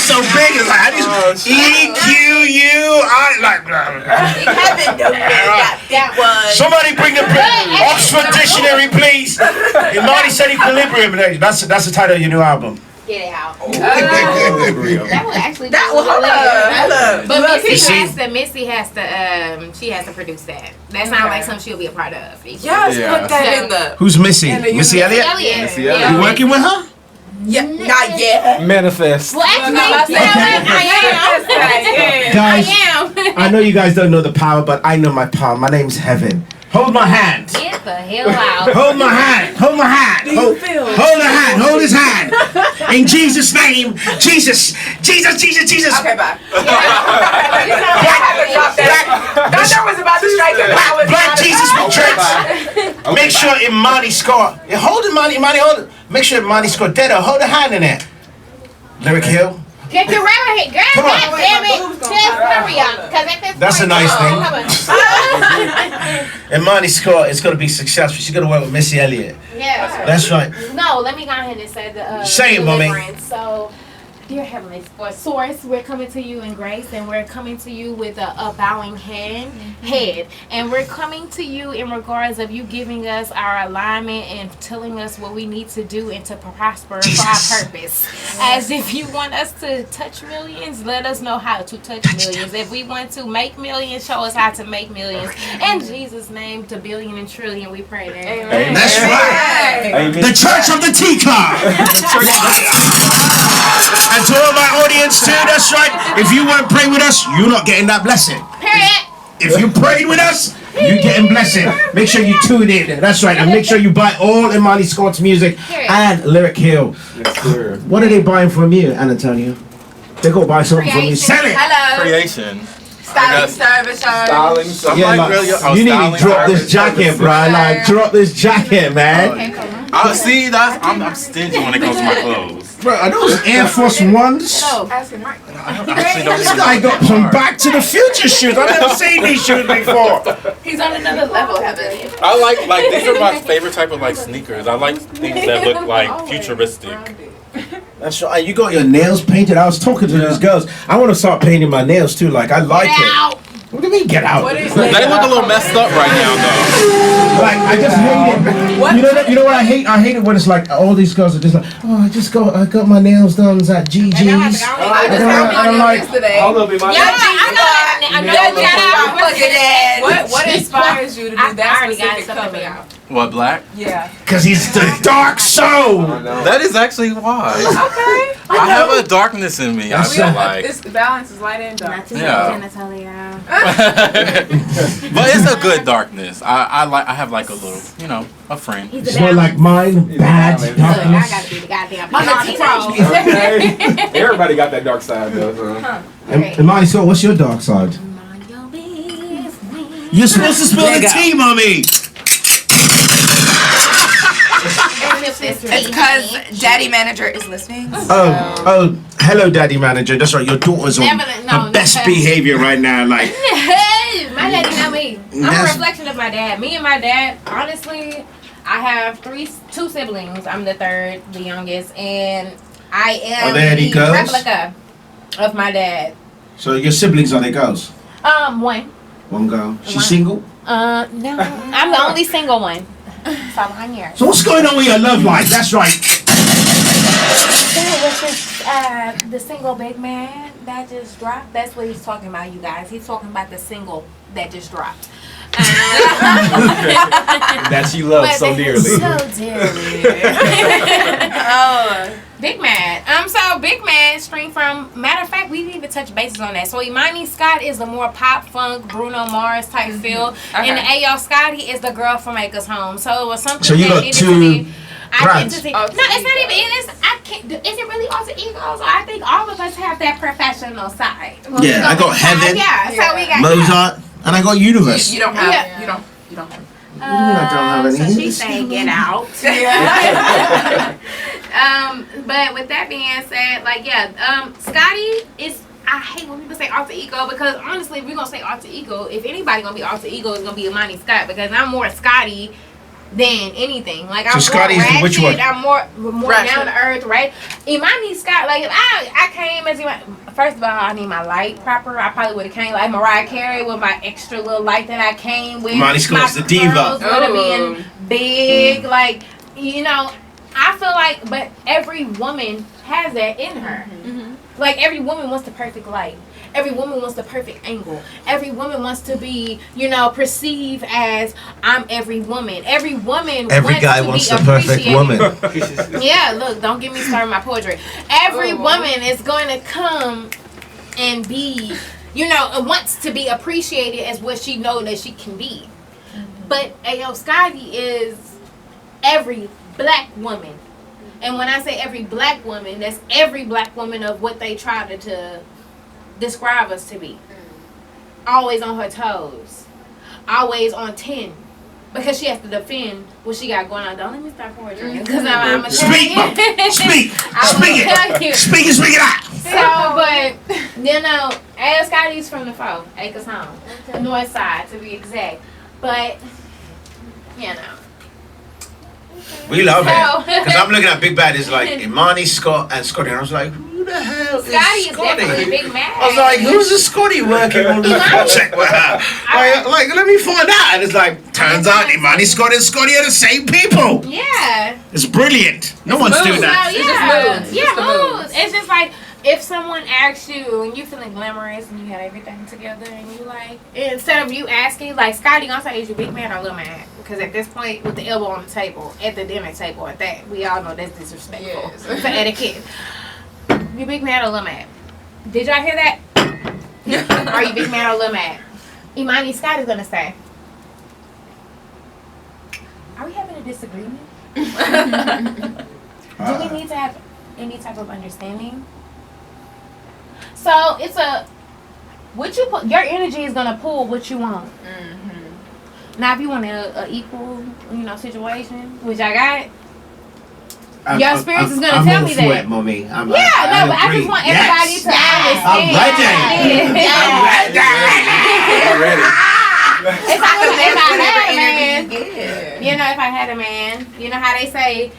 so big. It's like, how do you EQUI? Like, somebody bring the Oxford Dictionary, please. Imani said equilibrium. That's the title of your new album. Get it out. That would actually That will But Missy has to produce that. That sounds like something she'll be a part of. Yes, put that in the. Who's Missy? Missy Elliott? Yeah. You working with her? Yeah, not yet. Manifest. Well, actually, I Guys, am. I know you guys don't know the power, but I know my power. My name's Heaven. Hold my hand. Get the hell out. Hold my hand. Hold my hand. Hold the hand. Hold his hand. In Jesus' name. Jesus. Okay, bye. Thunder was about to strike your power. Black Jesus from church. Make sure Imani score. Hold Imani, hold it. Make sure Imani score. Dedo, hold the hand in there. Lyric Hill. Get the rabbit head, girl. Come on. God damn it. Just hurry up. Because at this That's point, a nice thing. Come on. Imani score is going to be successful. She's going to work with Missy Elliott. Yeah. That's right. No, let me go ahead and say the Say it, mommy. deliverance. So, dear Heavenly Source, we're coming to you in grace, and we're coming to you with a bowing head, and we're coming to you in regards of you giving us our alignment and telling us what we need to do and to prosper for our purpose. As if you want us to touch millions, let us know how to touch millions. If we want to make millions, show us how to make millions. In Jesus' name, to billion and trillion, we pray that. Amen. That's right. Amen. The Church of the Teacup. And to all my audience too, that's right. If you won't pray with us, you're not getting that blessing. Period. If you prayed with us, you getting blessing. Make sure you tune in. That's right. And make sure you buy all Imani Scott's music and Lyric Hill. Yes, sir. What are they buying from you, Antonio? They go buy something from you. Sell it. Hello. Creation. Styling service. Styling. I'm Yeah, like, like, really, you need to drop this jacket, bro. Like, drop this jacket, man. See, I'm stingy when it comes to my clothes. Bro, are those Air Force Ones? No, asking Mike. I actually don't This even guy got some Back to the Future shoes. I've never seen these shoes before. He's on another level, Heaven. I like these are my favorite type of like sneakers. I like things that look like futuristic. That's right. You got your nails painted. I was talking to those girls. I want to start painting my nails too. Like, I like it. What do you mean, get out? What is They look a little messed up right now though. Like, I just hate it. What? You know what I hate? I hate it when it's like all these girls are just like, oh, I got my nails done at GG's. I just found one yesterday. Hold up, Imani. What inspires you to do that specific color? What, black? Yeah. Because he's the dark soul. That is actually why. Okay. I have a darkness in me. I feel like. This balance is light and dark. Yeah. But it's a good darkness. I have like a little, a friend. It's not like mine. Bad darkness. I gotta be the goddamn Okay. Everybody got that dark side though. So. Imani Scott, what's your dark side? You're supposed to spill the tea, mommy. It's because Daddy Manager is listening. Oh, hello, Daddy Manager. That's right. Your daughter's on her best behavior right now. Like, my daddy know me. I'm a reflection of my dad. Me and my dad, honestly, I have two siblings. I'm the third, the youngest, and I am the replica of my dad. So your siblings, are they girls? One girl. She's single? No. I'm the only single one. So I'm here. So what's going on with your love life? That's right. That was just the single big man that just dropped. That's what he's talking about, you guys. He's talking about the single that just dropped. That you love so dearly. So dearly. Big Man. So Big Man stream from, matter of fact, we didn't even touch bases on that. So Imani Scott is the more pop funk Bruno Mars type feel. Okay. And Ayo Scotty is the girl from Make Us Home. So it was something so you that got needed two to be brands. No, it's not even. Is it really alter egos? I think all of us have that professional side. Yeah, I got Heaven. Yeah, so we got Mozart, and I got Universe. You don't have. You don't. I don't have any. So she's saying get out. But with that being said, Scotty is. I hate when people say alter ego because honestly, if we're gonna say alter ego, if anybody gonna be alter ego, it's gonna be Imani Scott because I'm more Scotty than anything. Like I'm more ratchet. Which one? I'm more down to earth, right? Imani Scott, like if I came as Imani. First of all, I need my light proper. I probably would have came like Mariah Carey with my extra little light that I came with. Imani Scott's the diva. Would have been big, I feel like, but every woman has that in her. Mm-hmm. Like every woman wants the perfect light. Every woman wants the perfect angle. Every woman wants to be, perceived as I'm every woman. Every guy wants the perfect woman. Yeah, look, don't get me started my poetry. Every woman is going to come and be, wants to be appreciated as what she knows that she can be. But Ayo Scotty is every black woman. And when I say every black woman, that's every black woman of what they try to describe us to be. Always on her toes. Always on 10. Because she has to defend what she got going on. Don't let me start poetry. Because I'm a Speak it out. So, but, Ayo Scotty's from the 4 Acres Home. The north side, to be exact. But, We love it. Because I'm looking at Big Bad, it's like Imani, Scott, and Scotty. And I was like, who the hell is Scotty Scotty? is definitely Big Man. I was like, who's the Scotty working on the project with her? Like, let me find out. And it's like, turns out Imani, Scott, and Scotty are the same people. Yeah. It's brilliant. No one's doing that. Moves. It's just like, if someone asks you and you feeling glamorous and you have everything together and you like, instead of you asking, like, Scotty gonna say, is you big man or little man? Because at this point, with the elbow on the table, at the dinner table, at that, we all know that's disrespectful for etiquette. You big man or little man? Did y'all hear that? Are you big man or little man? Imani Scott is gonna say. Are we having a disagreement? Do we need to have any type of understanding? So it's what you put. Your energy is gonna pull what you want. Now, if you want a equal, situation, which I got. Your spirits is gonna tell me that. I'm all for it, mommy. But I just want everybody to understand. I'm ready. I'm ready. If I had a man, you know how they say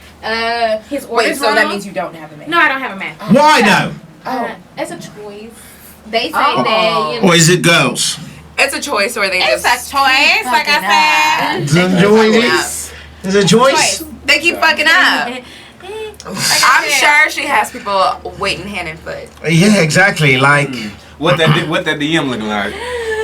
his orders. Wait, so that means you don't have a man? No, I don't have a man. Why no? It's a choice. They say that. Or is it girls? It's a choice, or they It's just. a choice, like I said. Is it a choice? Is it a choice? They keep fucking up. I'm sure she has people waiting hand and foot. Yeah, exactly. Like What that DM looking like?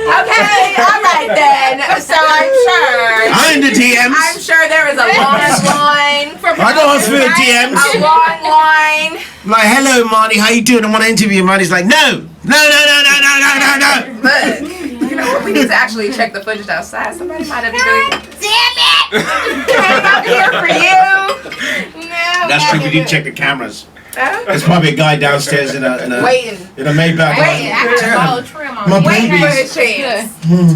Okay, all right then. So I'm sure. I'm in the DMs. I'm sure there is a long line. I don't ask for the DMs. A long line. Like, hello, Marty. How you doing? I want to interview you. Marty's like, no. But you know what? We need to actually check the footage outside. Somebody might have been. Damn it! Came out here for you. No. That's true. We didn't check the cameras. There's probably a guy downstairs in a Waiting. Maybach. Wait, I got a whole trim on. My Waiting for babies. his chance.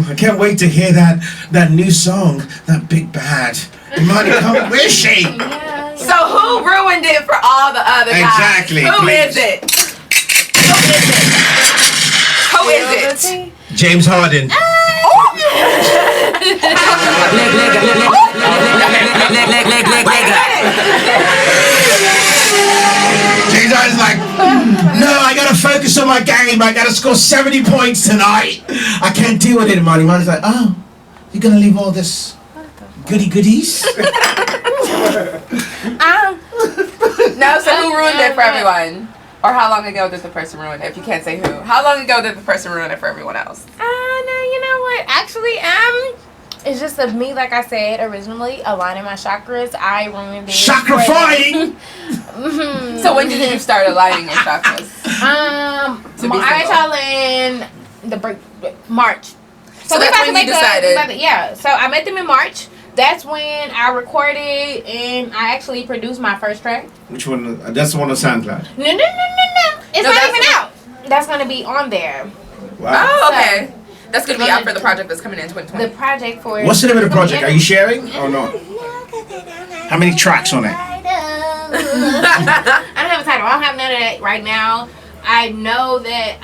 I can't wait to hear that new song, that big bad. Marty, come. Where's she? So who ruined it for all the other guys? Exactly, Who please. is it? Who is it? James Harden. James Harden's like, no, I gotta focus on my game. I gotta score 70 points tonight. I can't deal with it, Marty's like, oh, you're gonna leave all this goodies? No, so who ruined it for everyone? Or how long ago did the person ruin it? If you can't say who. How long ago did the person ruin it for everyone else? No, you know what? Actually, it's just of me, like I said, originally, aligning my chakras. I ruined it. Sacrificing! So when did you start aligning your chakras? I tell in March. So that's when you decided. So I met them in March. That's when I recorded and I actually produced my first track. Which one? That's the one on SoundCloud. No. It's not even out. That's gonna be on there. Wow. Oh, okay. That's gonna be out for the project that's coming in 2020. The project for. What's the name of the project? Are you sharing or not? How many tracks on it? I don't have a title. I don't have none of that right now. I know that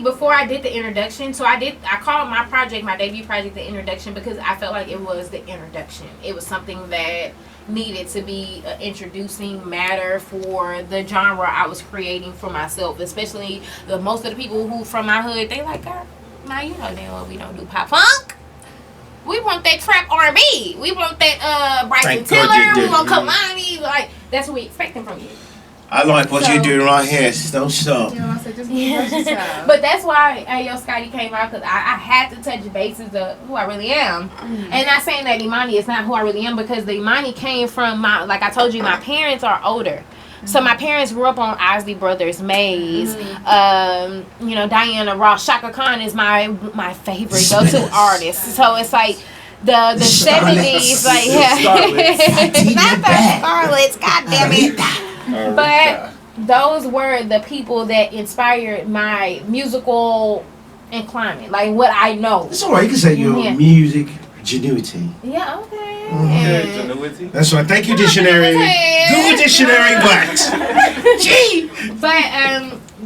before I did the introduction, so I called my project, my debut project, the introduction, because I felt like it was the introduction. It was something that needed to be an introducing matter for the genre I was creating for myself, especially most of the people who from my hood, they like, God, now you know damn well we don't do pop punk. We want that trap R&B. We want that Bryson Tiller. We want Kalani. Like, that's what we expecting from you. I like what you're doing right here. Don't stop. But that's why Ayo Scotty came out, because I had to touch bases of who I really am. And not saying that Imani is not who I really am, because the Imani came from like I told you, my parents are older. So my parents grew up on Isley Brothers, Maze, Diana Ross. Shaka Khan is my favorite go-to artist. So it's like the 70s, like not the Starlets, God damn it. But those were the people that inspired my musical inclination, like what I know. It's alright, you can say your music genuity. Yeah, okay. Genuity. That's right. Thank you, dictionary. Google dictionary wax. Gee. But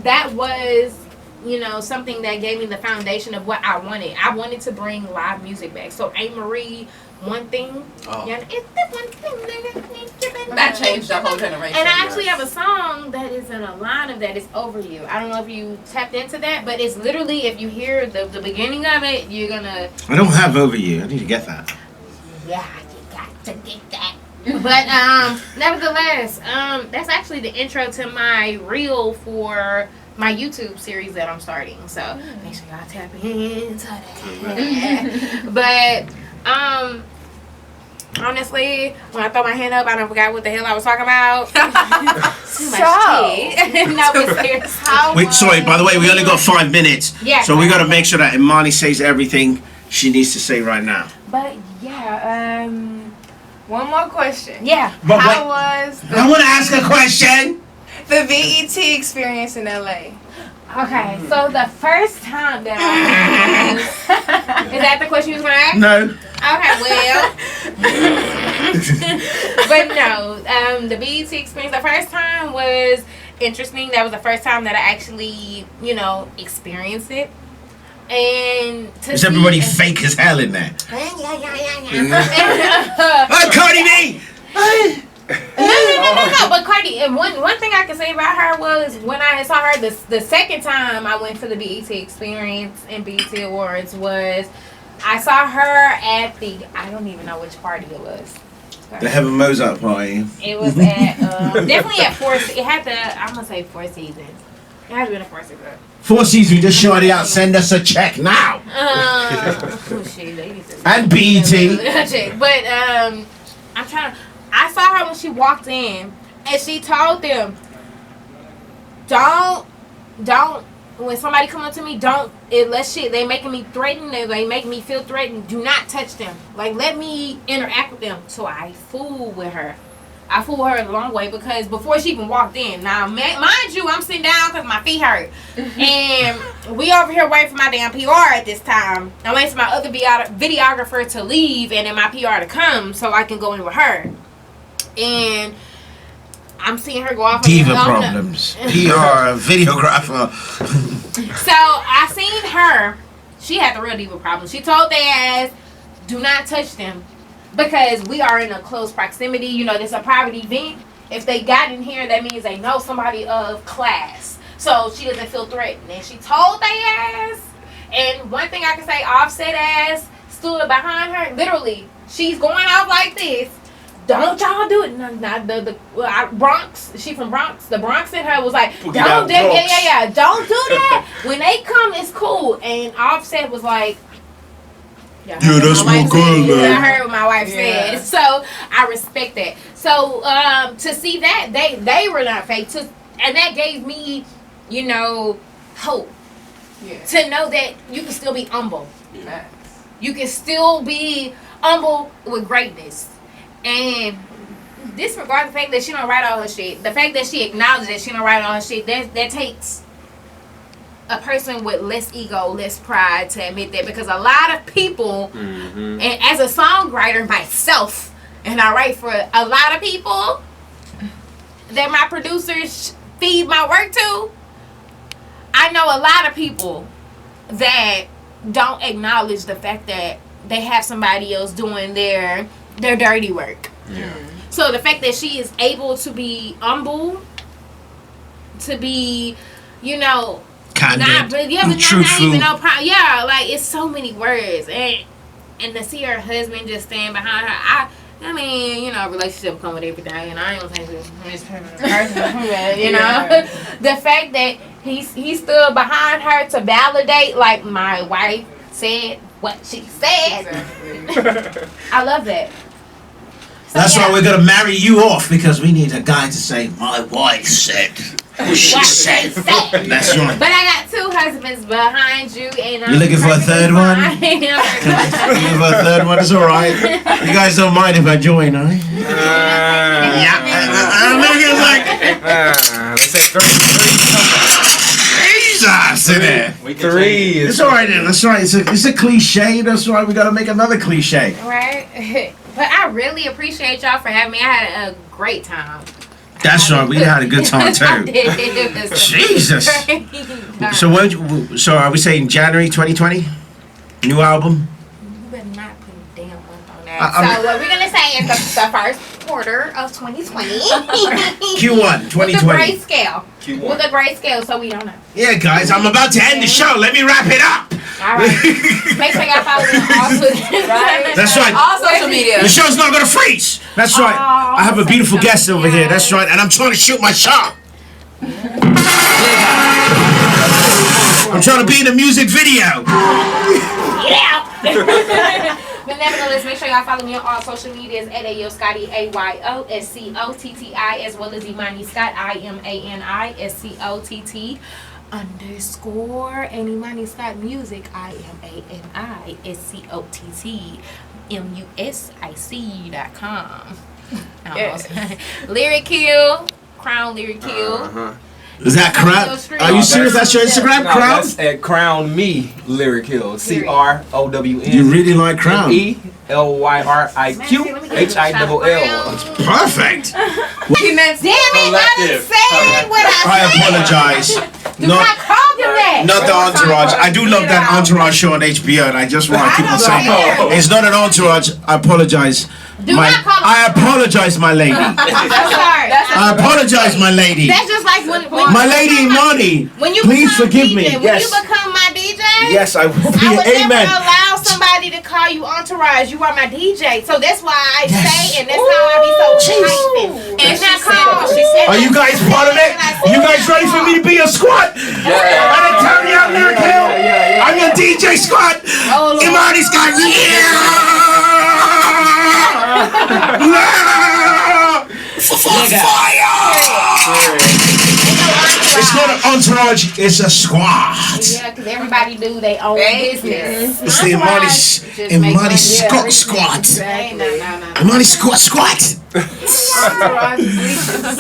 that was, something that gave me the foundation of what I wanted. I wanted to bring live music back. So Aunt Marie, one thing. Oh. It's the one thing that changed the whole generation. And I actually have a song that is in a line of that. It's Over You. I don't know if you tapped into that, but it's literally, if you hear the beginning of it, you're gonna. I don't have Over You. I need to get that. Yeah, you got to get that. But nevertheless, that's actually the intro to my reel for my YouTube series that I'm starting. So make sure y'all tap into that. But Honestly, when I throw my hand up, I don't forgot what the hell I was talking about. Too much tea. No, but seriously. Wait, sorry, by the way, we only got 5 minutes. Yeah. So we got to make sure that Imani says everything she needs to say right now. But yeah, One more question. yeah. But How wait, was I want to ask a question. the BET experience in LA? Okay, so the first time that I was, is that the question you was gonna ask? No. Okay, well, but no, the BET experience, the first time was interesting. That was the first time that I actually, experienced it. And Is everybody fake as hell in there? Hi, Cardi B! No. But Cardi, and one thing I can say about her was when I saw her the second time I went to the BET experience and BET Awards was I saw her at I don't even know which party it was. The Heaven Mozart party. It was at definitely at I'm gonna say Four Seasons. It has been a Four Seasons. Four Seasons, just shorty out, send us a check now. Shit, they need to. And BET. But I'm trying to. I saw her when she walked in, and she told them, "Don't, when somebody come up to me, unless they making me threatened, they make me feel threatened, do not touch them. Like, let me interact with them." So I fooled with her. I fooled her a long way because before she even walked in, now mind you, I'm sitting down because my feet hurt, and we over here waiting for my damn PR at this time. I'm waiting for my other videographer to leave and then my PR to come so I can go in with her. And I'm seeing her go off. Diva problems. PR, videographer. So I seen her. She had the real diva problem. She told their ass, "Do not touch them." Because we are in a close proximity, this is a private event. If they got in here, that means they know somebody of class. So she doesn't feel threatened. And she told they ass. And one thing I can say, Offset ass stood behind her. Literally, she's going off like this. Don't y'all do it. Not the Bronx. She from Bronx. The Bronx in her was like, don't do that. Don't do that. When they come, it's cool. And Offset was like, yeah, that's my girl. I heard what my wife said, so I respect that. So to see that they were not fake, and that gave me, hope. Yeah. To know that you can still be humble. Yeah. You can still be humble with greatness, and disregard the fact that she don't write all her shit. The fact that she acknowledges that she don't write all her shit. That takes a person with less ego, less pride to admit that, because a lot of people, and as a songwriter myself, and I write for a lot of people that my producers feed my work to, I know a lot of people that don't acknowledge the fact that they have somebody else doing their dirty work. Yeah. So the fact that she is able to be humble, to be, candid, truthful. Like it's so many words, and to see her husband just stand behind her. I mean, relationship come with everything, and I ain't gonna say this person, the fact that he stood behind her to validate, like my wife said what she said. Exactly. I love that. So, that's why we're gonna marry you off, because we need a guy to say, "My wife said." She said. That's right. But I got 2 husbands behind you, and you looking for a third one? Looking for a third one? It's all right. You guys don't mind if I join, huh? Yeah. Let's say 3. Jesus in there. 3. It's all right then. That's right. It's a cliche. That's right. We got to make another cliche. Right. But I really appreciate y'all for having me. I had a great time. That's right. We had a good time too. Jesus. So are we saying January 2020? New album? You better not put a damn month on that. So what we're gonna say is the first quarter of 2020. Q1 2020. With a great scale. Q1. With a great scale, so we don't know. Yeah, guys, I'm about to end the show. Let me wrap it up. All right. Make sure y'all follow me on all social. Right? That's right. All social media. The show's not gonna freeze. That's right. I have a beautiful guest over here. That's right. And I'm trying to shoot my shot. I'm trying to be in a music video. Yeah. But nevertheless, make sure y'all follow me on all social medias at Ayo Scotty, AYOSCOTTI, as well as Imani Scott, IMANISCOTT _ and Imani Scott Music, IMANISCOTTMUSIC.com. Yes. Lyric Kill, Crown Lyric Kill. Is that Crown? Are you serious? That's your Instagram, No, Crown? that's at Crown Me Lyric Hill. CROWN. You really like Crown? ELYRIQHILL. Perfect. Damn it, I'm saying what I apologize. Do not call them that. Not the Entourage. I do love that Entourage show on HBO, and I just want to keep on saying it's not an Entourage. I apologize. I apologize, my lady. I'm sorry. I apologize, my lady. That's just like when My lady Imani. when you Please become forgive DJ, me. When Yes. you become my DJ, Yes, I will be. I would Amen. never allow somebody to call you Entourage. You are my DJ. So that's why I say, and that's how I be so hyping. And it's not called. Are you guys part of it? You guys ready for me to be a squad? I'm Antonio Lyric Hill. I'm your DJ squad. Imani's got fire! It's not an entourage, it's a squad. Yeah, because everybody do their own business. It's the Imani Scott squad. Imani Scott squad.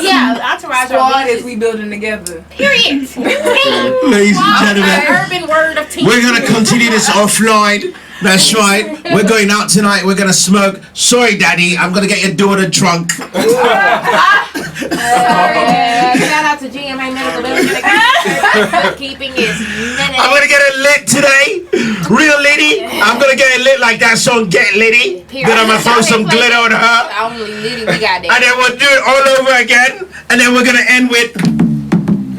Yeah, Entourage Squad is we building together. Period. Ladies and gentlemen, Urban word of team. we're going to continue this offline. That's right. We're going out tonight. We're going to smoke. Sorry, Daddy. I'm going to get your daughter drunk. Shout out to GMA Medical keeping his minute. I'm going to get it lit today. Real litty. I'm going to get it lit like that song, Get Litty. Then I'm going to throw some glitter on her. Only litty we got there. And then we'll do it all over again. And then we're going to end with...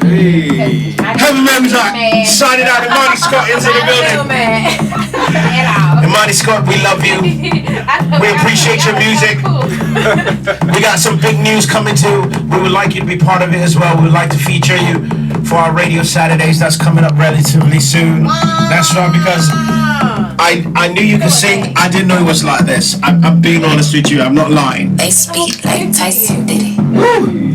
Heavy Mozart signing out. Imani Scott into the building. Imani Scott, we love you. We appreciate your music. We got some big news coming too. We would like you to be part of it as well. We would like to feature you for our radio Saturdays. That's coming up relatively soon. That's right, because I knew you could sing. I didn't know it was like this. I'm being honest with you. I'm not lying. They speak like Tyson did it.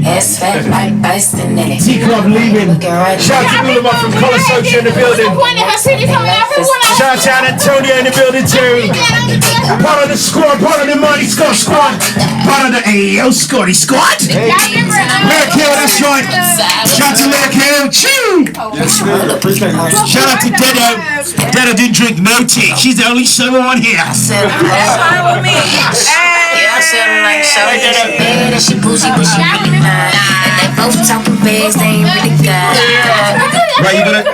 Ass fat like Bison in it. T-Club leaving. Shout out to Ulama from Color Social in the building. Shout out to Antonio in the building too. Part of the squad, part of the Imani Scott squad, part of the AO Scotty squad. Lyric Hill, that's right. Shout out to Lyric Hill. Choo! Shout out to Dedo. Dedo didn't drink no tea. She's the only sober one here. That's fine with me. Yeah, I said like Shawty, she bad and she bougie, but she really not. And they both talking bags, they ain't really got. Right, you gonna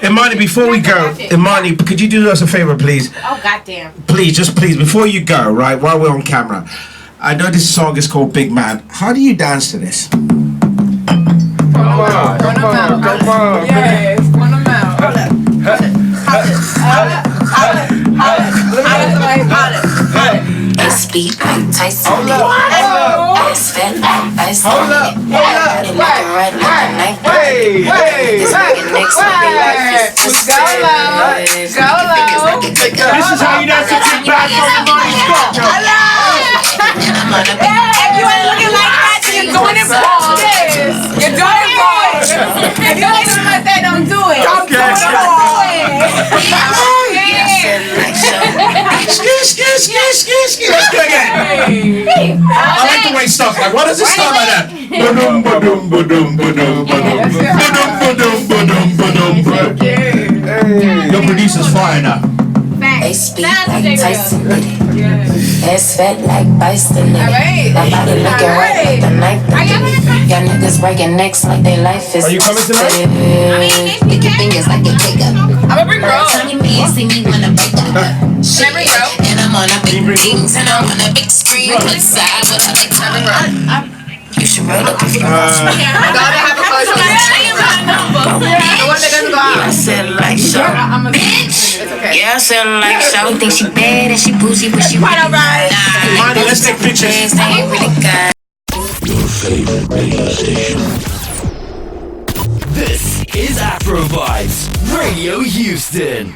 Imani, before we go, Imani, could you do us a favor, please? Oh, goddamn. Please, just please, before you go, right, while we're on camera, I know this song is called Big Man. How do you dance to this? Yes, run them out. They speak like Tyson. Ass fat like Bison. Body looking right like a knife. This nigga next to me like this. Go low. This is how you dance to Big Man from Imani Scott. If you ain't looking like that, you're doing it wrong. You're doing it wrong. If you ain't looking like that, don't do it. Don't do it. Let's go again. I like the way it starts. Like, why does it start like that? Ba-dum, ba-dum, ba-dum, ba-dum, ba-dum. Ba-dum, ba-dum, ba-dum, ba-dum. Your producer's fire now. They speak like Tyson did it. Ass fat like Bison in it. My body looking right like a knife. Y'all niggas breaking necks like they life is. Are you coming tonight? Stick your fingers like a pickup. I'ma bring Rose. Tiny me and see me wanna break up. Shit. And I'm on a big things and I'm on a big screen. Inside with a big time. You should roll up if you want. Gotta have a close one. The one that doesn't go out. I said like so, bitch. Yeah, I said like so. Think she bad and she bougie, but she really not. Imani, let's take pictures. They ain't really got. Your favorite radio station. This is Afro Vibes Radio Houston.